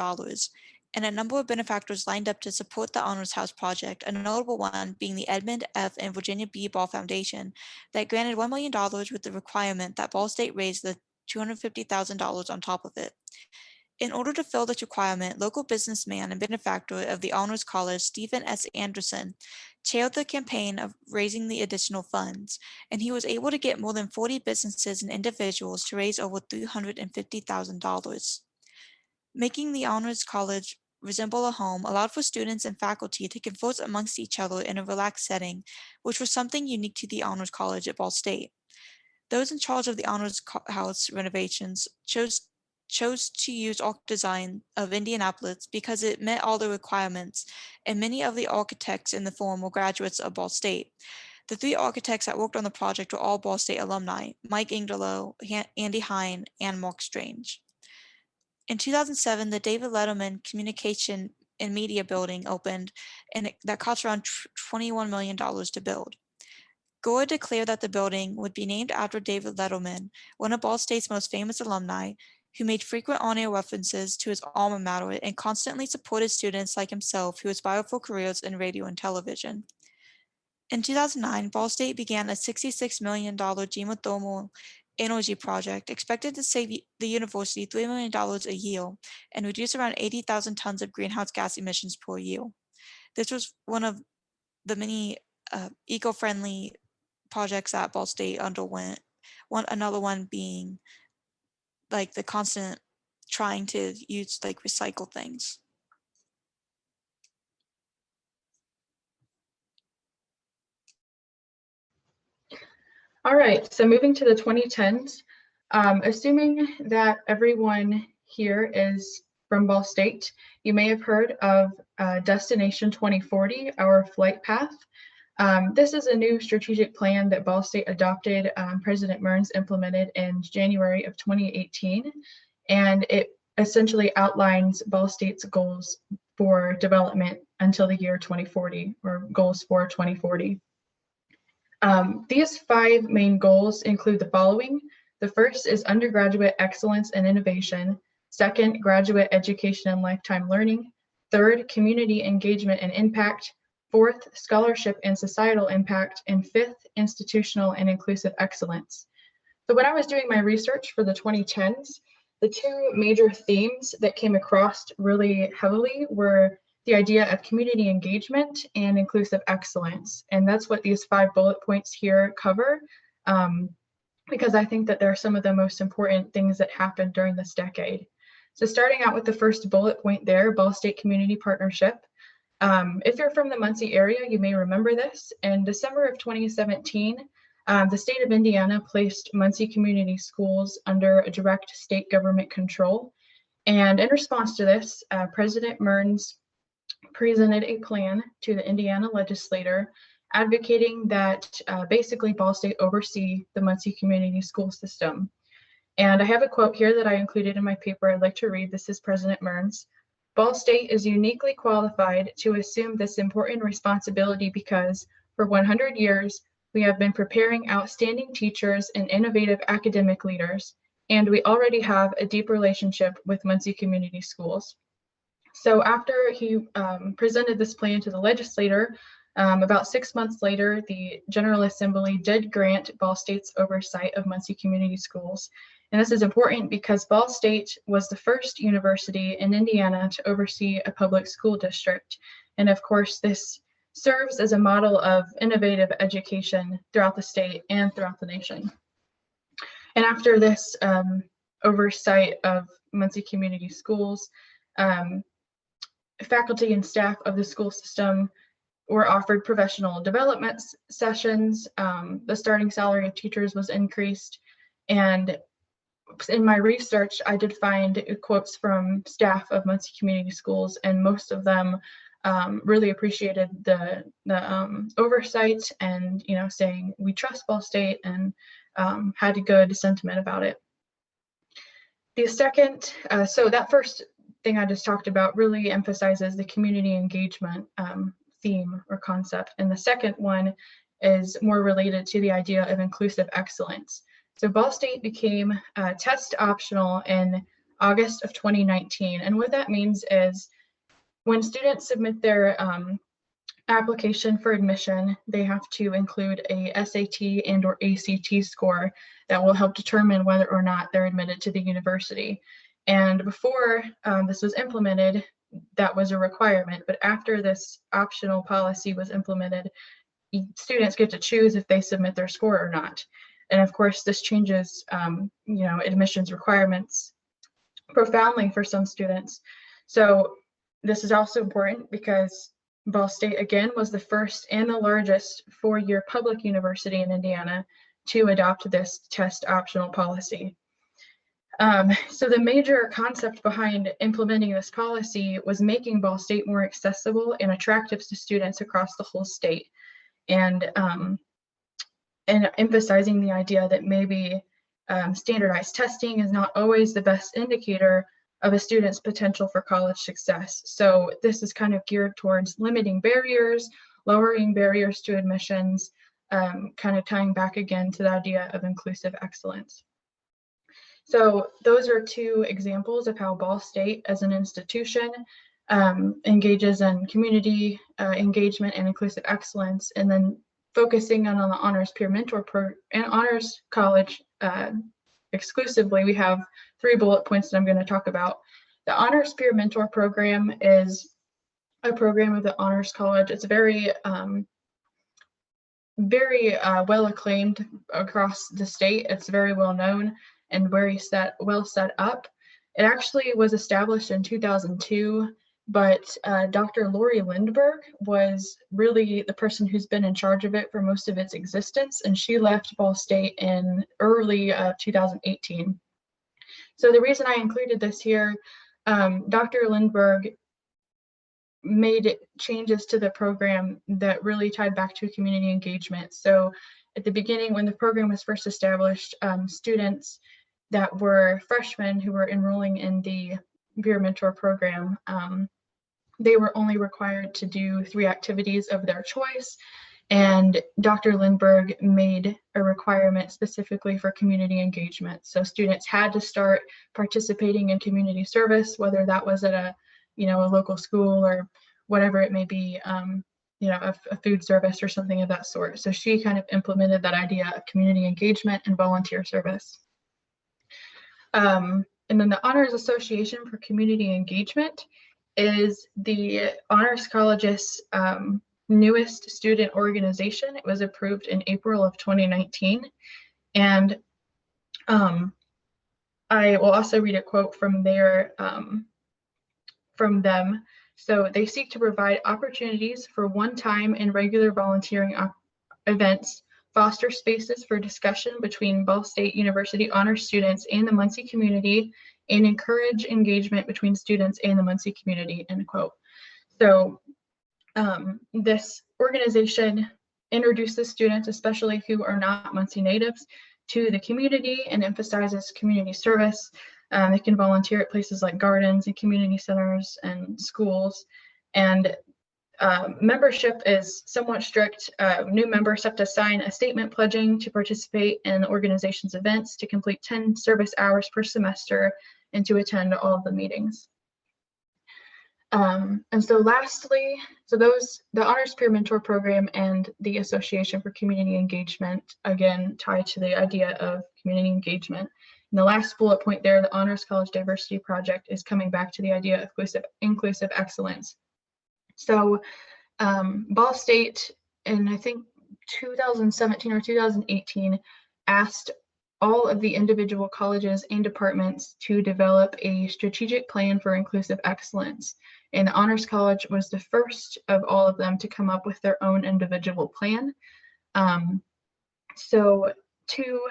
and a number of benefactors lined up to support the Honors House project, a notable one being the Edmund F. and Virginia B. Ball Foundation that granted $1 million with the requirement that Ball State raise the $250,000 on top of it. In order to fill this requirement, local businessman and benefactor of the Honors College, Stephen S. Anderson, chaired the campaign of raising the additional funds, and he was able to get more than 40 businesses and individuals to raise over $350,000. Making the Honors College resemble a home allowed for students and faculty to converse amongst each other in a relaxed setting, which was something unique to the Honors College at Ball State. Those in charge of the Honors House renovations chose to use Arc Design of Indianapolis because it met all the requirements, and many of the architects in the firm were graduates of Ball State. The three architects that worked on the project were all Ball State alumni: Mike Ingdelow, Andy Hine, and Mark Strange. In 2007, the David Letterman Communication and Media Building opened, and that cost around $21 million to build. Gore declared that the building would be named after David Letterman, one of Ball State's most famous alumni, who made frequent on-air references to his alma mater and constantly supported students like himself who aspired for careers in radio and television. In 2009, Ball State began a $66 million geothermal energy project expected to save the university $3 million a year and reduce around 80,000 tons of greenhouse gas emissions per year. This was one of the many eco-friendly projects that Ball State underwent. Another one being like the constant trying to use like recycle things. All right, so moving to the 2010s, assuming that everyone here is from Ball State, you may have heard of Destination 2040, our flight path. This is a new strategic plan that Ball State adopted, President Mearns implemented in January of 2018, and it essentially outlines Ball State's goals for development until the year 2040, or goals for 2040. These 5 main goals include the following. The first is undergraduate excellence and innovation. Second, graduate education and lifetime learning. Third, community engagement and impact. Fourth, scholarship and societal impact. And fifth, institutional and inclusive excellence. So when I was doing my research for the 2010s, the two major themes that came across really heavily were the idea of community engagement and inclusive excellence. And that's what these 5 bullet points here cover, because I think that they're some of the most important things that happened during this decade. So starting out with the first bullet point there, Ball State Community Partnership. If you're from the Muncie area, you may remember this. In December of 2017, the state of Indiana placed Muncie Community Schools under a direct state government control. And in response to this, President Mearns presented a plan to the Indiana legislature advocating that basically Ball State oversee the Muncie Community School System. And I have a quote here that I included in my paper I'd like to read. This is President Mearns. Ball State is uniquely qualified to assume this important responsibility because for 100 years, we have been preparing outstanding teachers and innovative academic leaders, and we already have a deep relationship with Muncie Community Schools. So after he presented this plan to the legislature, about 6 months later, the General Assembly did grant Ball State's oversight of Muncie Community Schools. And this is important because Ball State was the first university in Indiana to oversee a public school district. And of course, this serves as a model of innovative education throughout the state and throughout the nation. And after this oversight of Muncie Community Schools, faculty and staff of the school system were offered professional development sessions. The starting salary of teachers was increased. And in my research, I did find quotes from staff of Muncie Community Schools, and most of them really appreciated the oversight and, saying we trust Ball State, and had a good sentiment about it. The second, so that first thing I just talked about really emphasizes the community engagement theme or concept. And the second one is more related to the idea of inclusive excellence. So Ball State became test optional in August of 2019. And what that means is when students submit their application for admission, they have to include a SAT and or ACT score that will help determine whether or not they're admitted to the university. And before this was implemented, that was a requirement. But after this optional policy was implemented, students get to choose if they submit their score or not. And of course, this changes, admissions requirements profoundly for some students. So this is also important because Ball State, again, was the first and the largest 4-year public university in Indiana to adopt this test optional policy. So the major concept behind implementing this policy was making Ball State more accessible and attractive to students across the whole state, and emphasizing the idea that maybe standardized testing is not always the best indicator of a student's potential for college success. So this is kind of geared towards limiting barriers, lowering barriers to admissions, kind of tying back again to the idea of inclusive excellence. So those are two examples of how Ball State as an institution engages in community engagement and inclusive excellence, and then focusing on the Honors Peer Mentor and Honors College exclusively, we have 3 bullet points that I'm going to talk about. The Honors Peer Mentor program is a program of the Honors College. It's very well acclaimed across the state. It's very well known and very well set up. It actually was established in 2002, but Dr. Lori Lindbergh was really the person who's been in charge of it for most of its existence, and she left Ball State in early 2018. So the reason I included this here, Dr. Lindbergh made changes to the program that really tied back to community engagement. So at the beginning, when the program was first established, students that were freshmen who were enrolling in the Peer Mentor program, they were only required to do 3 activities of their choice. And Dr. Lindbergh made a requirement specifically for community engagement. So students had to start participating in community service, whether that was at a local school or whatever it may be. a food service or something of that sort. So she kind of implemented that idea of community engagement and volunteer service. And then the Honors Association for Community Engagement is the Honors College's newest student organization. It was approved in April of 2019. And I will also read a quote from them. So they seek to provide opportunities for one-time and regular volunteering events, foster spaces for discussion between Ball State University honors students and the Muncie community, and encourage engagement between students and the Muncie community, end quote. So this organization introduces students, especially who are not Muncie natives, to the community and emphasizes community service. They can volunteer at places like gardens and community centers and schools. And membership is somewhat strict. New members have to sign a statement pledging to participate in the organization's events, to complete 10 service hours per semester, and to attend all of the meetings. And so lastly, the Honors Peer Mentor Program and the Association for Community Engagement, again, tie to the idea of community engagement. And the last bullet point there, the Honors College Diversity Project, is coming back to the idea of inclusive excellence. So Ball State, in I think 2017 or 2018, asked all of the individual colleges and departments to develop a strategic plan for inclusive excellence. And the Honors College was the first of all of them to come up with their own individual plan. So 2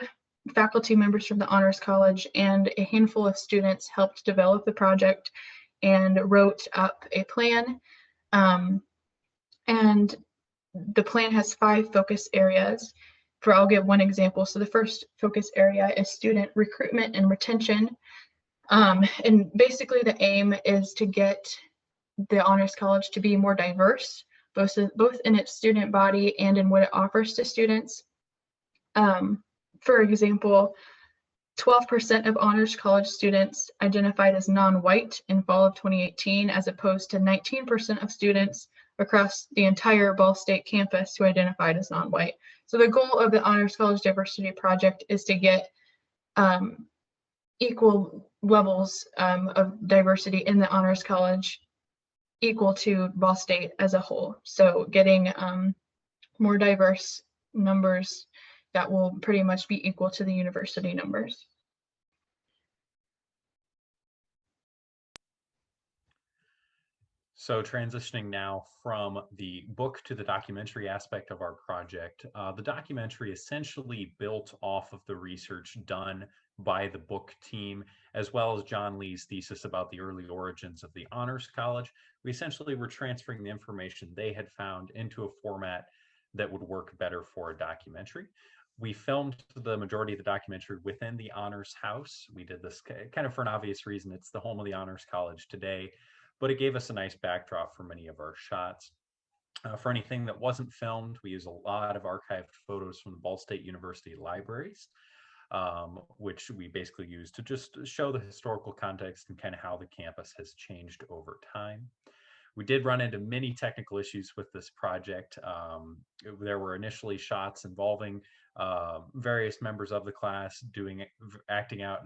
faculty members from the Honors College and a handful of students helped develop the project and wrote up a plan. And the plan has 5 focus areas. I'll give one example. So the first focus area is student recruitment and retention. And basically the aim is to get the Honors College to be more diverse, both in its student body and in what it offers to students. For example, 12% of Honors College students identified as non-white in fall of 2018, as opposed to 19% of students across the entire Ball State campus who identified as non-white. So the goal of the Honors College Diversity Project is to get equal levels of diversity in the Honors College, equal to Ball State as a whole. So getting more diverse numbers that will pretty much be equal to the university numbers. So transitioning now from the book to the documentary aspect of our project, the documentary essentially built off of the research done by the book team, as well as John Lee's thesis about the early origins of the Honors College. We essentially were transferring the information they had found into a format that would work better for a documentary. We filmed the majority of the documentary within the Honors House. We did this kind of for an obvious reason. It's the home of the Honors College today, but it gave us a nice backdrop for many of our shots. For anything that wasn't filmed, we use a lot of archived photos from the Ball State University libraries, which we basically use to just show the historical context and kind of how the campus has changed over time. We did run into many technical issues with this project. There were initially shots involving various members of the class acting out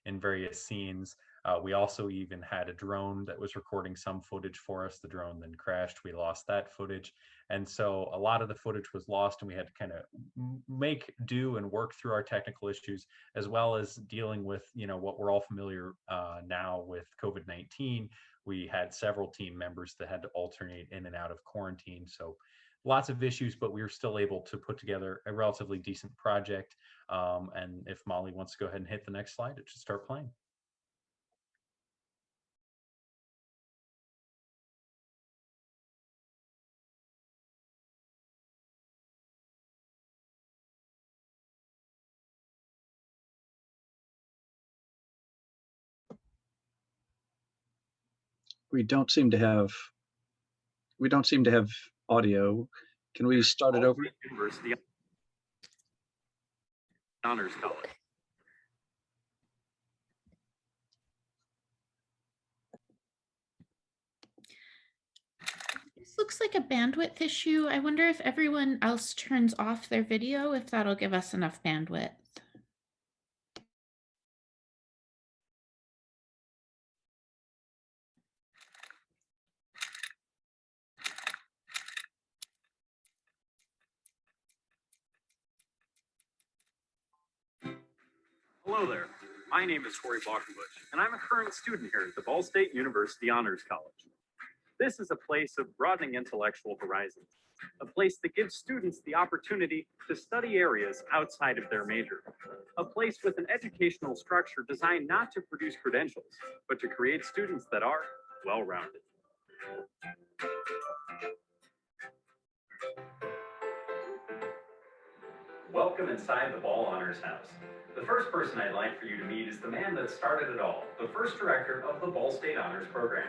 in various scenes. We also even had a drone that was recording some footage for us. The drone then crashed. We lost that footage. And so a lot of the footage was lost, and we had to kind of make do and work through our technical issues, as well as dealing with, what we're all familiar now with COVID-19. We had several team members that had to alternate in and out of quarantine. So lots of issues, but we were still able to put together a relatively decent project. And if Molly wants to go ahead and hit the next slide, it should start playing. We don't seem to have audio. Can we start it over? University Honors College. looks like a bandwidth issue. I wonder if everyone else turns off their video, if that'll give us enough bandwidth. Hello there. My name is Cory, and I'm a current student here at the Ball State University Honors College. This is a place of broadening intellectual horizons, a place that gives students the opportunity to study areas outside of their major, a place with an educational structure designed not to produce credentials, but to create students that are well-rounded. Welcome inside the Ball Honors House. The first person I'd like for you to meet is the man that started it all, the first director of the Ball State Honors Program.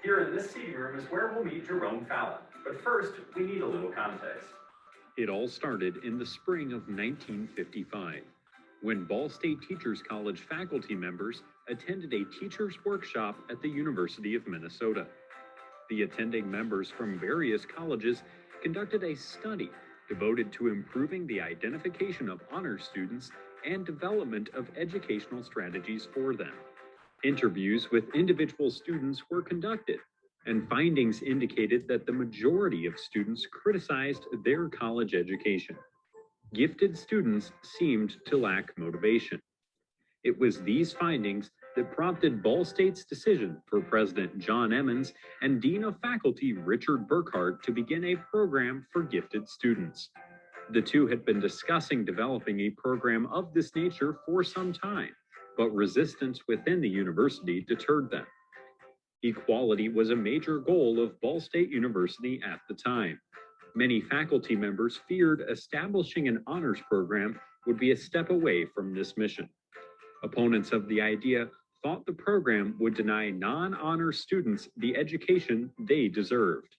Here in this seating room is where we'll meet Jerome Fallon. But first, we need a little context. It all started in the spring of 1955, when Ball State Teachers College faculty members attended a teacher's workshop at the University of Minnesota. The attending members from various colleges conducted a study devoted to improving the identification of honor students and development of educational strategies for them. Interviews with individual students were conducted, and findings indicated that the majority of students criticized their college education. Gifted students seemed to lack motivation. It was these findings that prompted Ball State's decision for President John Emmons and Dean of Faculty Richard Burkhardt to begin a program for gifted students. The two had been discussing developing a program of this nature for some time, but resistance within the university deterred them. Equality was a major goal of Ball State University at the time. Many faculty members feared establishing an honors program would be a step away from this mission. Opponents of the idea thought the program would deny non-honor students the education they deserved.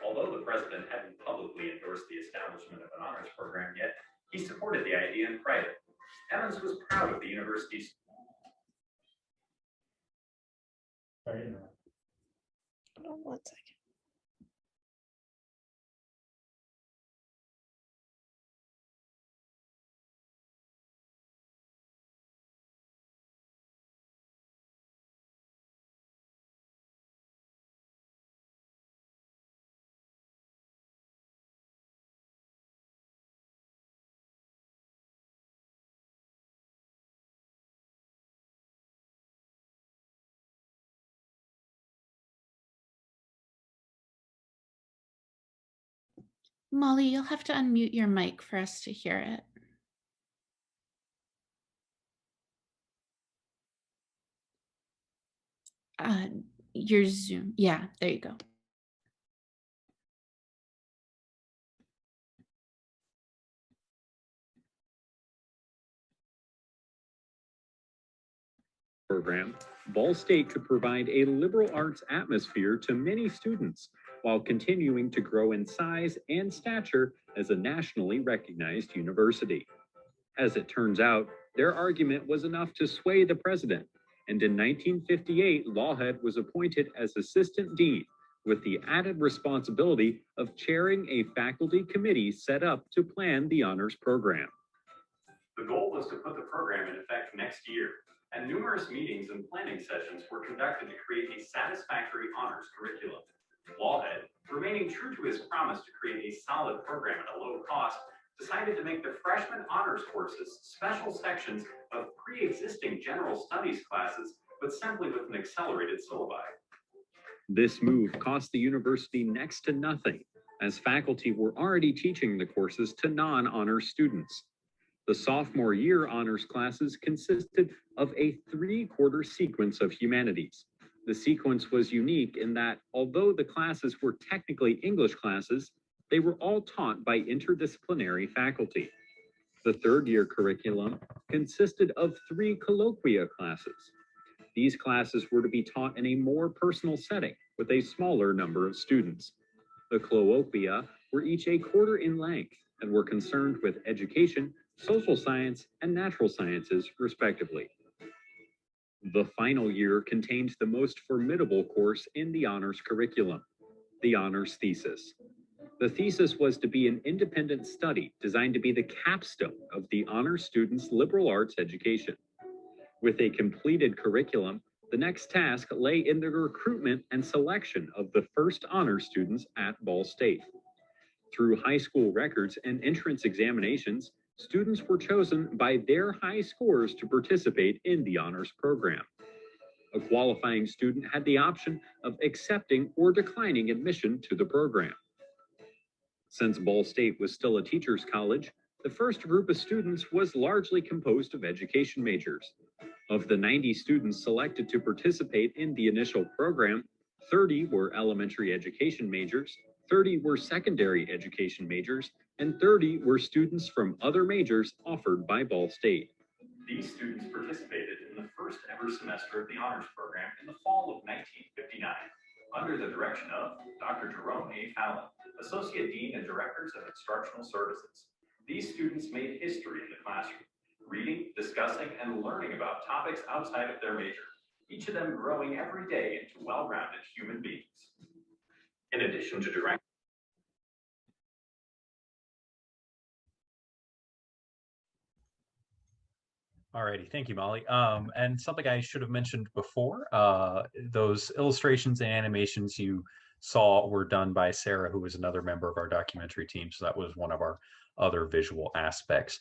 Although the president hadn't publicly endorsed the establishment of an honors program yet, he supported the idea in private. Emmons was proud of the university's. Hold on 1 second. Molly, you'll have to unmute your mic for us to hear it. Your Zoom. Yeah, there you go. Program, Ball State could provide a liberal arts atmosphere to many students while continuing to grow in size and stature as a nationally recognized university. As it turns out, their argument was enough to sway the president, and in 1958, Lawhead was appointed as assistant dean with the added responsibility of chairing a faculty committee set up to plan the honors program. The goal was to put the program in effect next year, and numerous meetings and planning sessions were conducted to create a satisfactory honors curriculum. Lawhead, remaining true to his promise to create a solid program at a low cost, decided to make the freshman honors courses special sections of pre-existing general studies classes, but simply with an accelerated syllabi. This move cost the university next to nothing, as faculty were already teaching the courses to non-honors students. The sophomore year honors classes consisted of a 3-quarter sequence of humanities. The sequence was unique in that, although the classes were technically English classes, they were all taught by interdisciplinary faculty. The third-year curriculum consisted of 3 colloquia classes. These classes were to be taught in a more personal setting with a smaller number of students. The colloquia were each a quarter in length and were concerned with education, social science, and natural sciences, respectively. The final year contained the most formidable course in the honors curriculum, the honors thesis. The thesis was to be an independent study designed to be the capstone of the honors student's liberal arts education. With a completed curriculum, the next task lay in the recruitment and selection of the first honors students at Ball State. Through high school records and entrance examinations, students were chosen by their high scores to participate in the honors program. A qualifying student had the option of accepting or declining admission to the program. Since Ball State was still a teacher's college, the first group of students was largely composed of education majors. Of the 90 students selected to participate in the initial program, 30 were elementary education majors, 30 were secondary education majors, and 30 were students from other majors offered by Ball State. These students participated in the first ever semester of the honors program in the fall of 1959, under the direction of Dr. Jerome A. Fallon, Associate Dean and Directors of Instructional Services. These students made history in the classroom, reading, discussing, and learning about topics outside of their major, each of them growing every day into well-rounded human beings. In addition to direct Alrighty, thank you, Molly. And something I should have mentioned before, those illustrations and animations you saw were done by Sarah, who was another member of our documentary team. So that was one of our other visual aspects.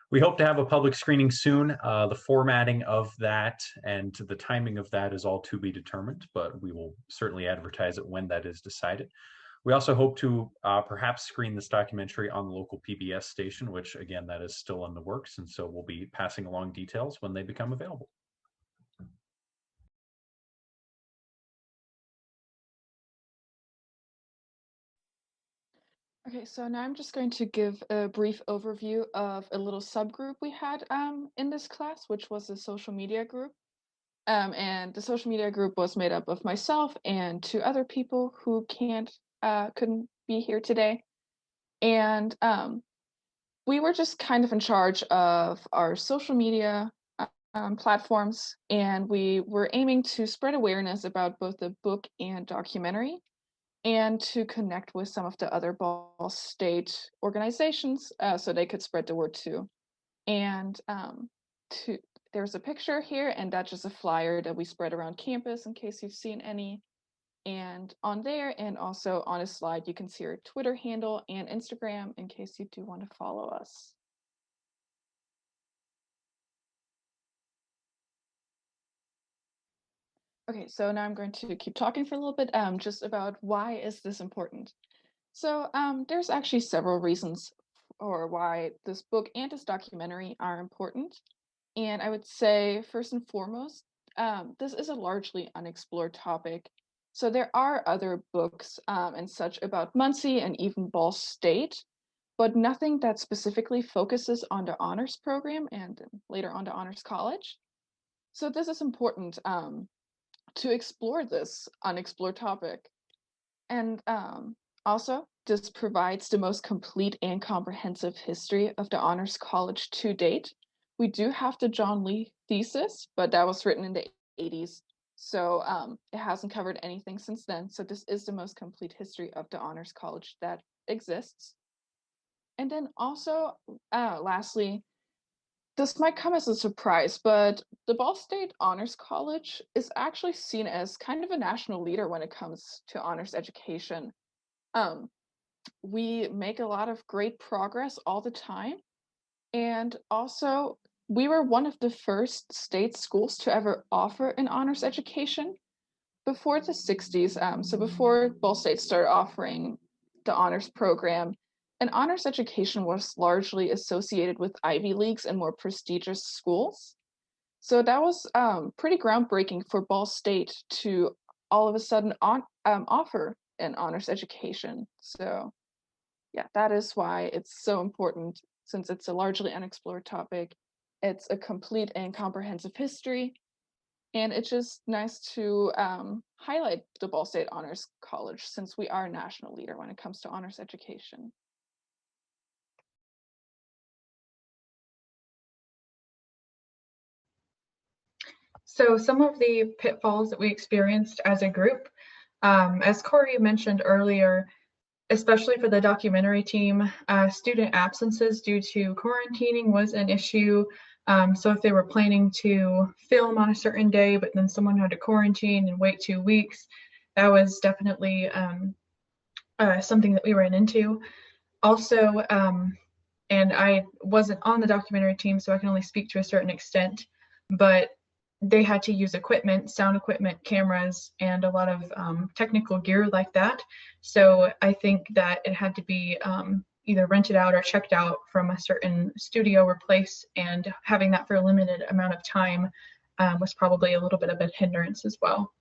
We hope to have a public screening soon. The formatting of that and the timing of that is all to be determined, but we will certainly advertise it when that is decided. We also hope to perhaps screen this documentary on the local PBS station, which again, that is still in the works. And so we'll be passing along details when they become available. Okay, so now I'm just going to give a brief overview of a little subgroup we had in this class, which was a social media group. And the social media group was made up of myself and 2 other people who couldn't be here today. And we were just kind of in charge of our social media platforms, and we were aiming to spread awareness about both the book and documentary, and to connect with some of the other Ball State organizations so they could spread the word too. And there's a picture here, and that's just a flyer that we spread around campus in case you've seen any. And on there, and also on a slide, you can see our Twitter handle and Instagram in case you do want to follow us. Okay, so now I'm going to keep talking for a little bit just about why is this important. So there's actually several reasons for why this book and this documentary are important. And I would say, first and foremost, this is a largely unexplored topic. So there are other books and such about Muncie and even Ball State, but nothing that specifically focuses on the honors program and later on the honors college. So this is important to explore this unexplored topic. And also, this provides the most complete and comprehensive history of the honors college to date. We do have the John Lee thesis, but that was written in the 80s. So it hasn't covered anything since then. So this is the most complete history of the honors college that exists. And then also, lastly, this might come as a surprise, but the Ball State Honors College is actually seen as kind of a national leader when it comes to honors education. We make a lot of great progress all the time. And also, we were one of the first state schools to ever offer an honors education before the 60s. So before Ball State started offering the honors program, an honors education was largely associated with Ivy Leagues and more prestigious schools. So that was pretty groundbreaking for Ball State to all of a sudden offer an honors education. So yeah, that is why it's so important, since it's a largely unexplored topic. It's a complete and comprehensive history. And it's just nice to highlight the Ball State Honors College, since we are a national leader when it comes to honors education. So some of the pitfalls that we experienced as a group As Cory mentioned earlier, especially for the documentary team, student absences due to quarantining was an issue. So if they were planning to film on a certain day, but then someone had to quarantine and wait 2 weeks, that was definitely something that we ran into. Also, and I wasn't on the documentary team, so I can only speak to a certain extent, but they had to use equipment, sound equipment, cameras, and a lot of technical gear like that. So I think that it had to be either rented out or checked out from a certain studio or place, and having that for a limited amount of time was probably a little bit of a hindrance as well.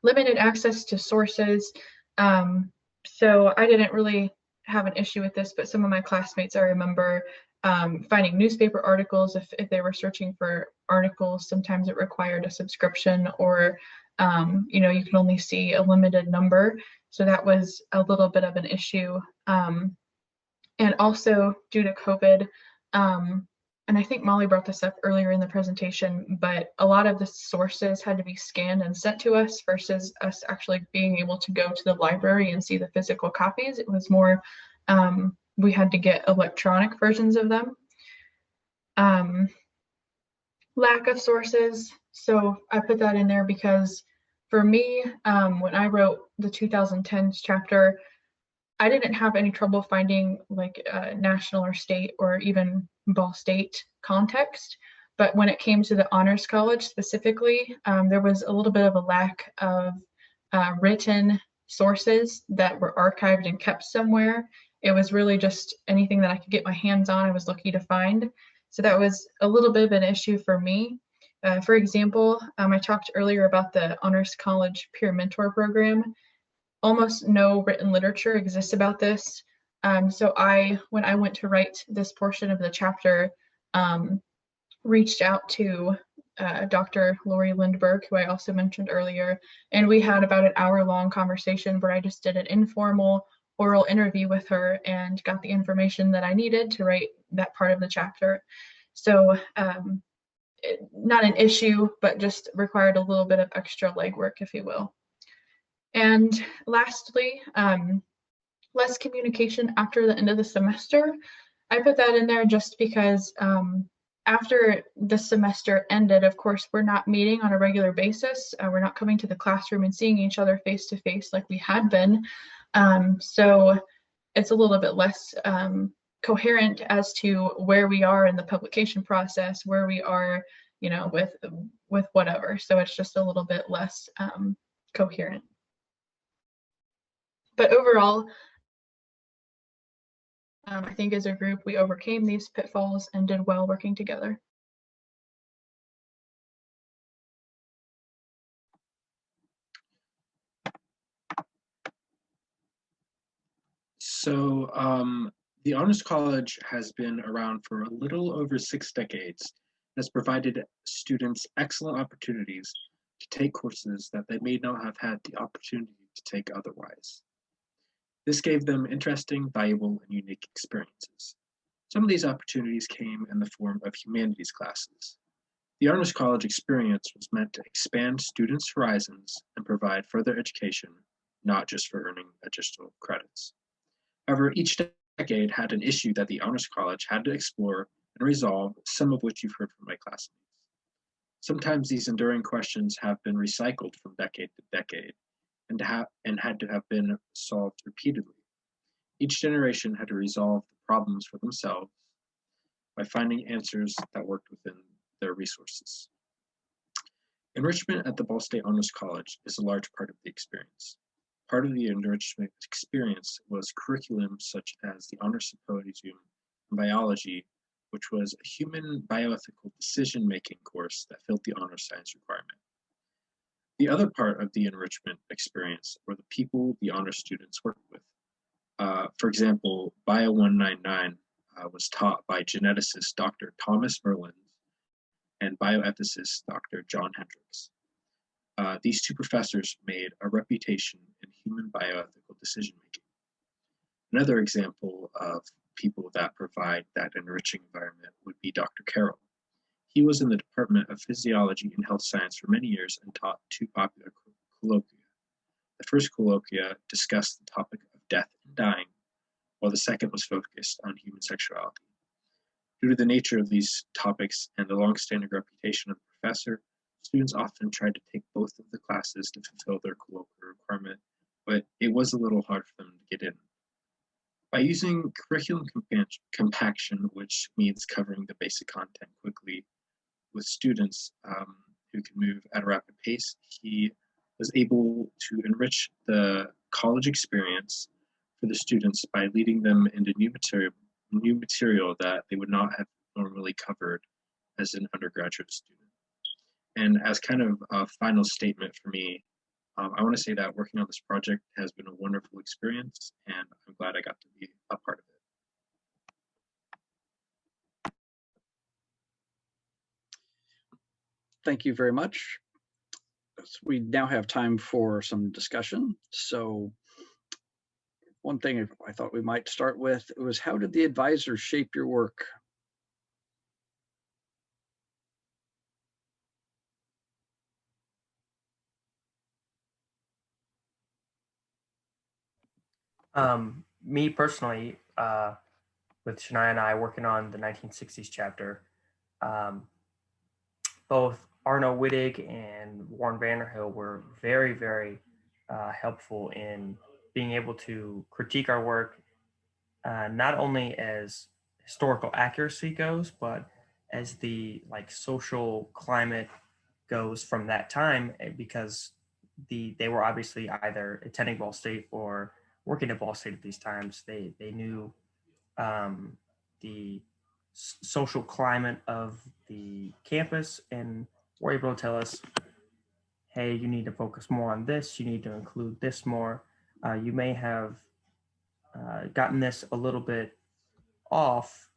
Limited access to sources. So I didn't really have an issue with this, but some of my classmates, I remember finding newspaper articles. If they were searching for articles, sometimes it required a subscription, or you know, you can only see a limited number. So that was a little bit of an issue. And also due to COVID, and I think Molly brought this up earlier in the presentation, but a lot of the sources had to be scanned and sent to us versus us actually being able to go to the library and see the physical copies. It was more, we had to get electronic versions of them. Lack of sources. So I put that in there because for me, when I wrote the 2010s chapter, I didn't have any trouble finding like national or state or even Ball State context. But when it came to the Honors College specifically, there was a little bit of a lack of written sources that were archived and kept somewhere. It was really just anything that I could get my hands on, I was lucky to find. So that was a little bit of an issue for me. For example, I talked earlier about the Honors College Peer Mentor Program. Almost no written literature exists about this. So when I went to write this portion of the chapter, reached out to Dr. Lori Lindbergh, who I also mentioned earlier, and we had about an hour-long conversation where I just did an informal oral interview with her and got the information that I needed to write that part of the chapter. So not an issue, but just required a little bit of extra legwork, if you will. And lastly, less communication after the end of the semester. I put that in there just because after the semester ended, of course, we're not meeting on a regular basis. We're not coming to the classroom and seeing each other face to face like we had been. So it's a little bit less coherent as to where we are in the publication process, where we are, you know, with whatever. So it's just a little bit less coherent. But overall, I think as a group, we overcame these pitfalls and did well working together. So the Honors College has been around for a little over 6 decades and has provided students excellent opportunities to take courses that they may not have had the opportunity to take otherwise. This gave them interesting, valuable, and unique experiences. Some of these opportunities came in the form of humanities classes. The Honors College experience was meant to expand students' horizons and provide further education, not just for earning additional credits. However, each decade had an issue that the Honors College had to explore and resolve, some of which you've heard from my classmates. Sometimes these enduring questions have been recycled from decade to decade and had to have been solved repeatedly. Each generation had to resolve the problems for themselves by finding answers that worked within their resources. Enrichment at the Ball State Honors College is a large part of the experience. Part of the enrichment experience was curriculum such as the Honors Symposium in Biology, which was a human bioethical decision-making course that filled the honors science requirement. The other part of the enrichment experience were the people the honors students worked with. For example, Bio 199 was taught by geneticist Dr. Thomas Merlin and bioethicist Dr. John Hendricks. These two professors made a reputation in human bioethical decision-making. Another example of people that provide that enriching environment would be Dr. Carroll. He was in the Department of Physiology and Health Science for many years and taught 2 popular colloquia. The first colloquia discussed the topic of death and dying, while the second was focused on human sexuality. Due to the nature of these topics and the long-standing reputation of the professor, students often tried to take both of the classes to fulfill their colloquial requirement, but it was a little hard for them to get in. By using curriculum compaction, which means covering the basic content quickly with students who can move at a rapid pace, he was able to enrich the college experience for the students by leading them into new material that they would not have normally covered as an undergraduate student. And as kind of a final statement for me, I want to say that working on this project has been a wonderful experience, and I'm glad I got to be a part of it. Thank you very much. We now have time for some discussion. So one thing I thought we might start with was, how did the advisors shape your work? Me personally, with Shania and I working on the 1960s chapter, both Arno Wittig and Warren Vanderhill were very, very helpful in being able to critique our work, not only as historical accuracy goes, but as the social climate goes from that time, because they were obviously either attending Ball State or working at Ball State at these times. They knew the social climate of the campus and were able to tell us, hey, you need to focus more on this, you need to include this more. You may have gotten this a little bit off,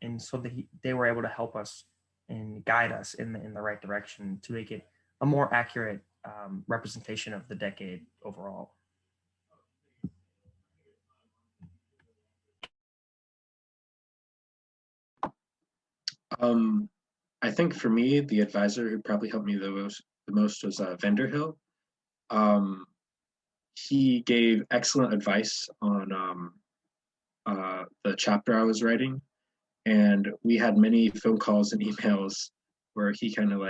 and so they were able to help us and guide us in the right direction to make it a more accurate representation of the decade overall. I think for me, the advisor who probably helped me the most was Vanderhill. He gave excellent advice on the chapter I was writing, and we had many phone calls and emails where he kind of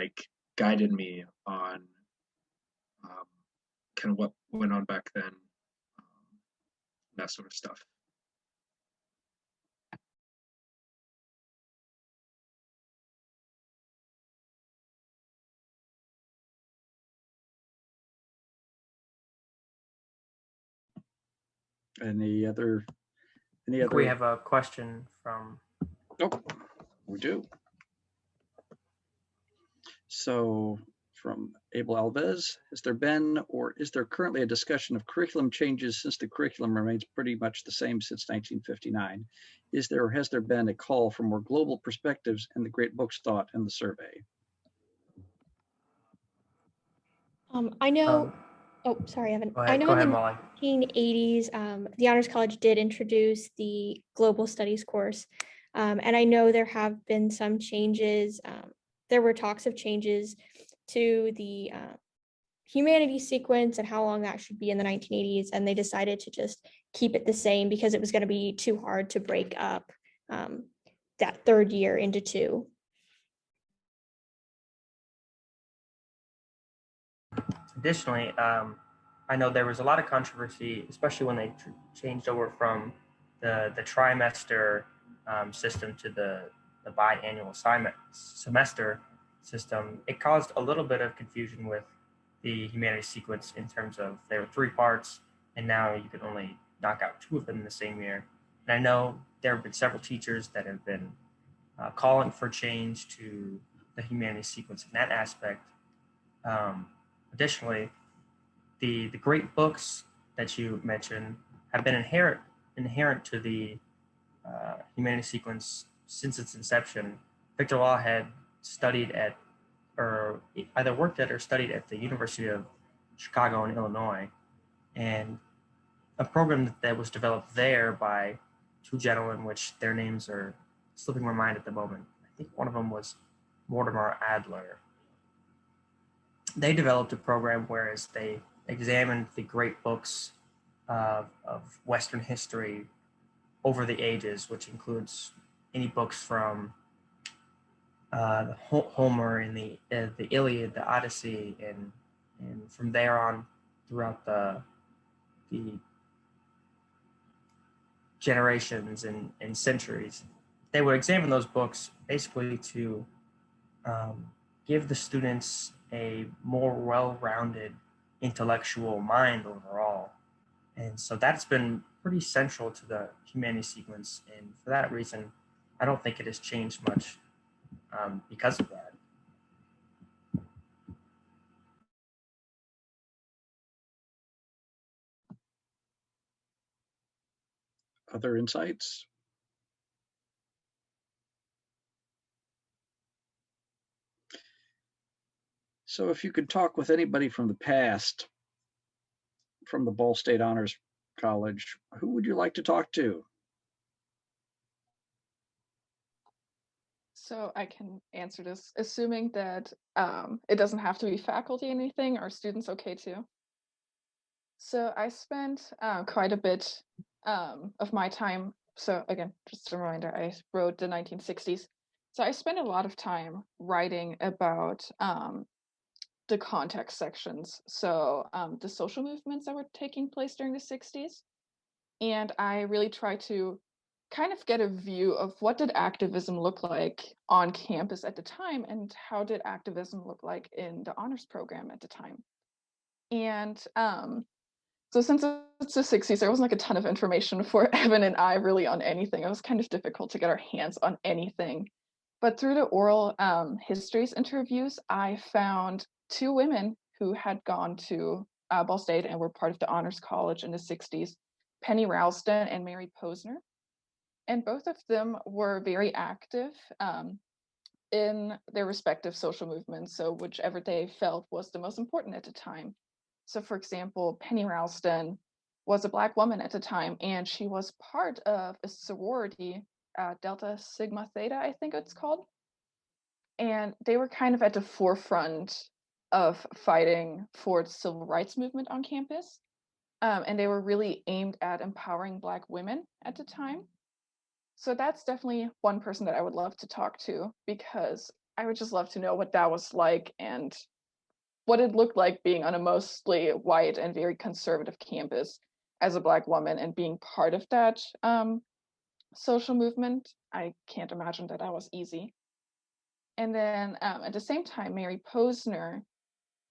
guided me on kind of what went on back then, that sort of stuff. Any other? We have a question from. Oh, we do. So from Abel Alves, has there been or is there currently a discussion of curriculum changes since the curriculum remains pretty much the same since 1959? Is there or has there been a call for more global perspectives in the great books thought in the survey? I know. Oh, sorry, Evan. I know Go ahead, in Molly. the 1980s, the Honors College did introduce the Global Studies course. And I know there have been some changes. There were talks of changes to the humanities sequence and how long that should be in the 1980s. And they decided to just keep it the same because it was going to be too hard to break up that third year into two. Additionally, I know there was a lot of controversy, especially when they changed over from the trimester system to the biannual semester system. It caused a little bit of confusion with the humanities sequence in terms of there were 3 parts, and now you can only knock out 2 of them in the same year. And I know there have been several teachers that have been calling for change to the humanities sequence in that aspect. Additionally, the great books that you mentioned have been inherent to the humanities sequence since its inception. Victor Law had studied at, or either worked at or studied at the University of Chicago in Illinois, and a program that was developed there by 2 gentlemen, which their names are slipping my mind at the moment. I think one of them was Mortimer Adler. They developed a program whereas they examined the great books of Western history over the ages, which includes any books from Homer and the Iliad, the Odyssey, and from there on throughout the generations and centuries. They would examine those books basically to give the students a more well-rounded intellectual mind overall. And so that's been pretty central to the humanities sequence. And for that reason, I don't think it has changed much because of that. Other insights? So if you could talk with anybody from the past, from the Ball State Honors College, who would you like to talk to? So I can answer this, assuming that it doesn't have to be faculty or anything, or students okay too. So I spent quite a bit of my time. So again, just a reminder, I wrote the 1960s. So I spent a lot of time writing about the context sections. So the social movements that were taking place during the 60s. And I really tried to kind of get a view of what did activism look like on campus at the time, and how did activism look like in the honors program at the time. And so since it's the 60s, there wasn't like a ton of information for Evan and I really on anything. It was kind of difficult to get our hands on anything. But through the oral histories interviews, I found 2 women who had gone to Ball State and were part of the Honors College in the 60s, Penny Ralston and Mary Posner. And both of them were very active in their respective social movements, so whichever they felt was the most important at the time. So for example, Penny Ralston was a Black woman at the time, and she was part of a sorority, Delta Sigma Theta, I think it's called. And they were kind of at the forefront of fighting for the civil rights movement on campus. And they were really aimed at empowering Black women at the time. So that's definitely one person that I would love to talk to, because I would just love to know what that was like and what it looked like being on a mostly white and very conservative campus as a Black woman and being part of that social movement. I can't imagine that that was easy. And then at the same time, Mary Posner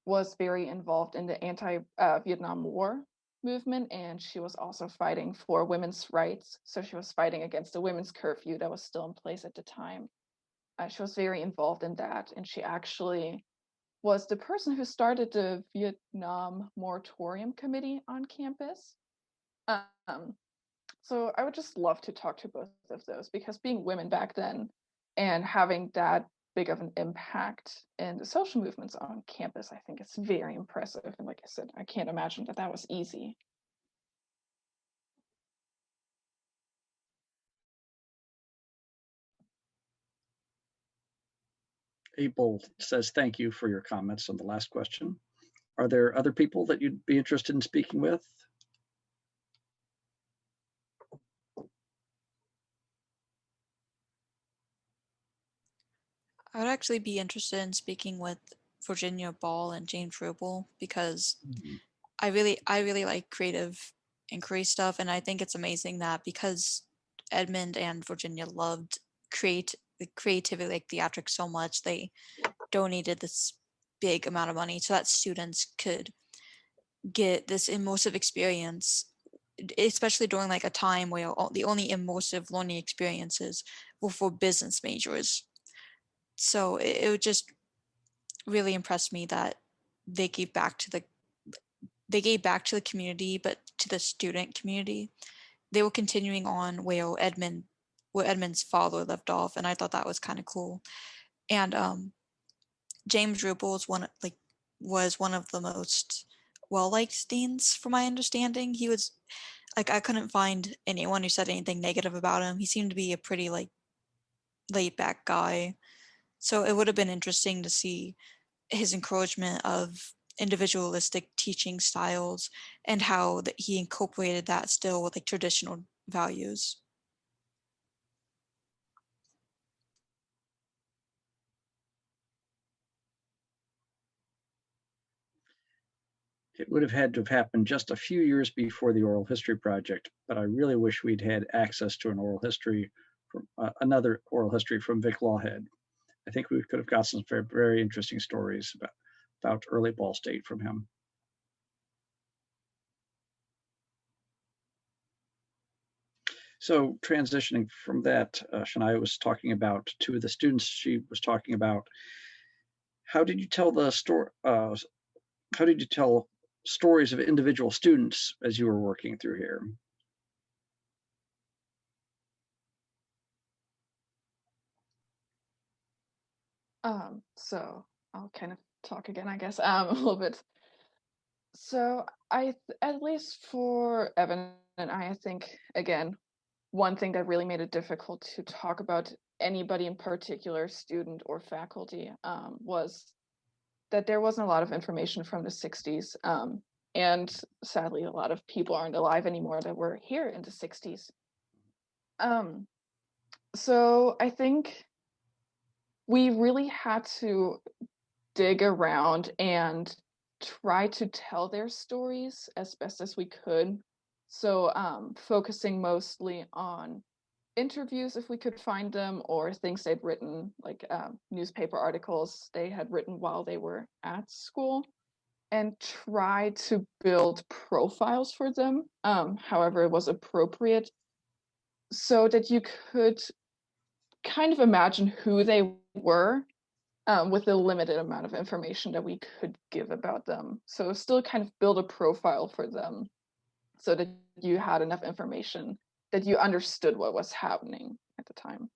was very involved in the anti-Vietnam War movement, and she was also fighting for women's rights. So she was fighting against the women's curfew that was still in place at the time. She was very involved in that, and she actually was the person who started the Vietnam Moratorium Committee on campus. So I would just love to talk to both of those, because being women back then and having that big of an impact in the social movements on campus, I think it's very impressive. And like I said, I can't imagine that that was easy. April says thank you for your comments on the last question. Are there other people that you'd be interested in speaking with? I would actually be interested in speaking with Virginia Ball and James Ruble, because I really like creative inquiry stuff, and I think it's amazing that because Edmund and Virginia loved creativity, like theatrics, so much, they donated this big amount of money so that students could get this immersive experience, especially during like a time where the only immersive learning experiences were for business majors. So it would just really impress me that they gave back to the community, but to the student community. They were continuing on where Edmund's father left off, and I thought that was kind of cool. And James Ruble was one of the most well-liked deans, from my understanding. He was like, I couldn't find anyone who said anything negative about him. He seemed to be a pretty like laid-back guy. So it would have been interesting to see his encouragement of individualistic teaching styles and how that he incorporated that still with like traditional values. It would have had to have happened just a few years before the oral history project, but I really wish we'd had access to an oral history from another oral history from Vic Lawhead. I think we could have got some very, very interesting stories about early Ball State from him. So transitioning from that, Shania was talking about two of the students. She was talking about how did you tell the story? How did you tell stories of individual students as you were working through here? So I'll kind of talk again, I guess, a little bit. So at least for Evan and I think, again, one thing that really made it difficult to talk about anybody in particular, student or faculty, was that there wasn't a lot of information from the 60s. And sadly, a lot of people aren't alive anymore that were here in the 60s. So I think we really had to dig around and try to tell their stories as best as we could. So focusing mostly on interviews if we could find them, or things they'd written, like newspaper articles they had written while they were at school, and try to build profiles for them, however it was appropriate, so that you could kind of imagine who they were with the limited amount of information that we could give about them. So still kind of build a profile for them so that you had enough information that you understood what was happening at the time.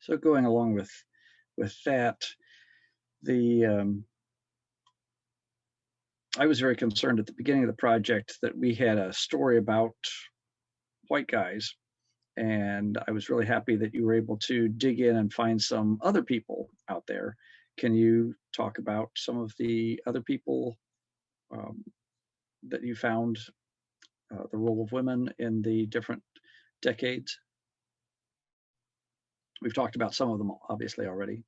So going along with that, I was very concerned at the beginning of the project that we had a story about white guys, and I was really happy that you were able to dig in and find some other people out there. Can you talk about some of the other people that you found, the role of women in the different decades? We've talked about some of them obviously already.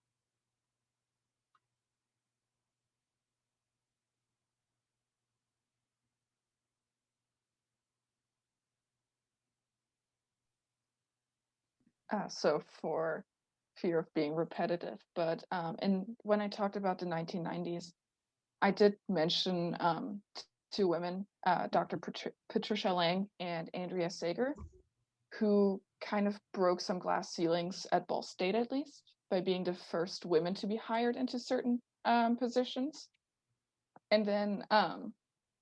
So for fear of being repetitive, but and when I talked about the 1990s, I did mention two women, Dr. Patricia Lang and Andrea Sager, who kind of broke some glass ceilings at Ball State, at least, by being the first women to be hired into certain positions. And then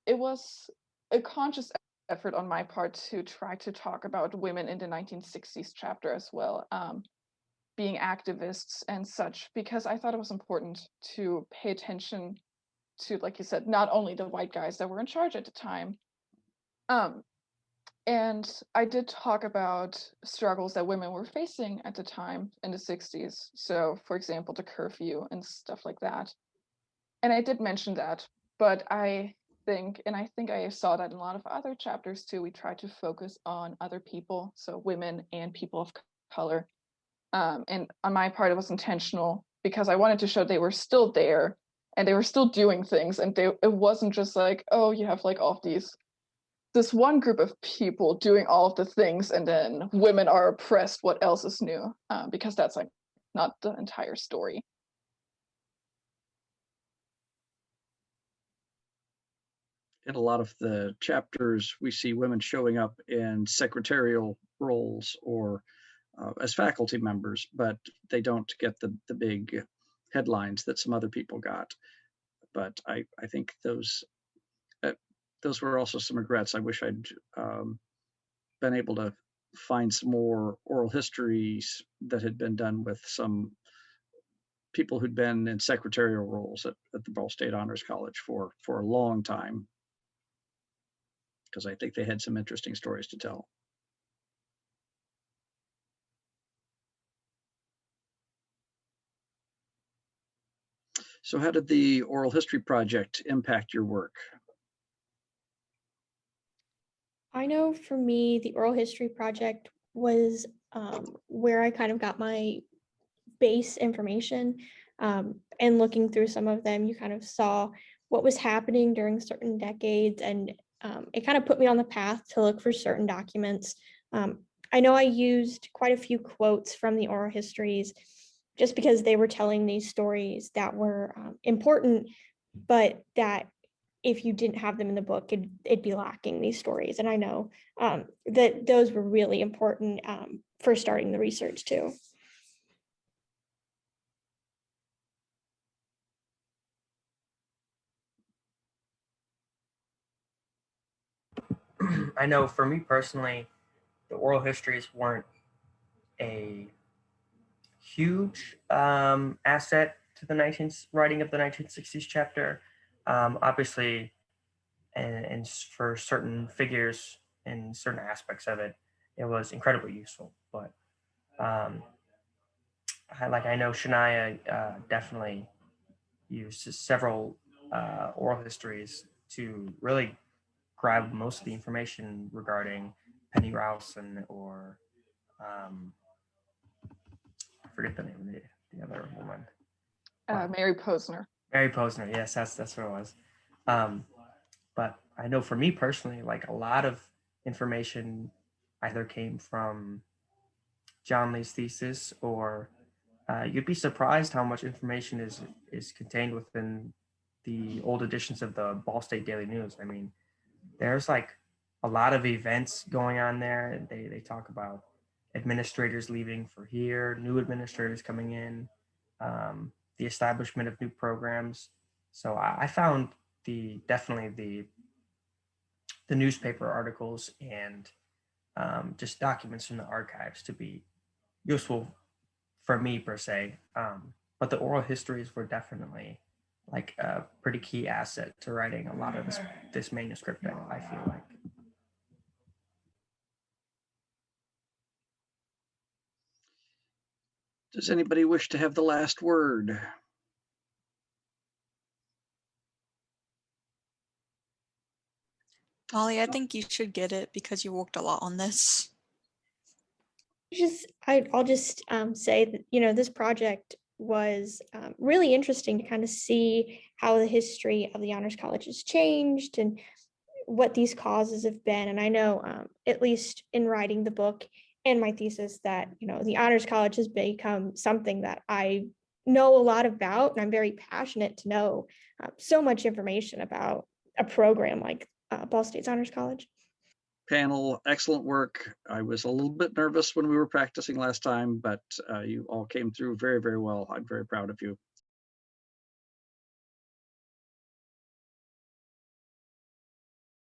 it was a conscious effort on my part to try to talk about women in the 1960s chapter as well, being activists and such, because I thought it was important to pay attention to, like you said, not only the white guys that were in charge at the time. And I did talk about struggles that women were facing at the time in the 60s. So, for example, the curfew and stuff like that. And I did mention that, but I think I saw that in a lot of other chapters too, we tried to focus on other people, so women and people of color. And on my part, it was intentional because I wanted to show they were still there and they were still doing things. And it wasn't just like, oh, you have like all of this one group of people doing all of the things and then women are oppressed, what else is new? Because that's like not the entire story. In a lot of the chapters, we see women showing up in secretarial roles or as faculty members, but they don't get the big headlines that some other people got. But I think those were also some regrets. I wish I'd been able to find some more oral histories that had been done with some people who'd been in secretarial roles at the Ball State Honors College for a long time. because I think they had some interesting stories to tell. So how did the oral history project impact your work? I know for me, the oral history project was where I kind of got my base information. And looking through some of them, you kind of saw what was happening during certain decades, and it kind of put me on the path to look for certain documents. I know I used quite a few quotes from the oral histories just because they were telling these stories that were important, but that if you didn't have them in the book, it'd be lacking these stories. And I know that those were really important for starting the research too. I know for me personally, the oral histories weren't a huge asset to the writing of the 1960s chapter. Obviously, and for certain figures and certain aspects of it, it was incredibly useful. But I know Shania definitely used several oral histories to really grab most of the information regarding Penny Ralston or I forget the name of the other woman. Mary Posner. Mary Posner, yes, that's what it was. But I know for me personally, like a lot of information either came from John Lee's thesis, or you'd be surprised how much information is contained within the old editions of the Ball State Daily News. I mean, there's like a lot of events going on there. They talk about administrators leaving for here, new administrators coming in, the establishment of new programs. So I found definitely the newspaper articles and just documents from the archives to be useful for me per se. But the oral histories were definitely like a pretty key asset to writing a lot of this manuscript, I feel like. Does anybody wish to have the last word? Molly, I think you should get it because you worked a lot on this. I'll just say that, this project was really interesting to kind of see how the history of the Honors College has changed and what these causes have been. And I know, at least in writing the book and my thesis, that, the Honors College has become something that I know a lot about, and I'm very passionate to know so much information about a program like Ball State's Honors College. Panel, excellent work. I was a little bit nervous when we were practicing last time, but you all came through very, very well. I'm very proud of you.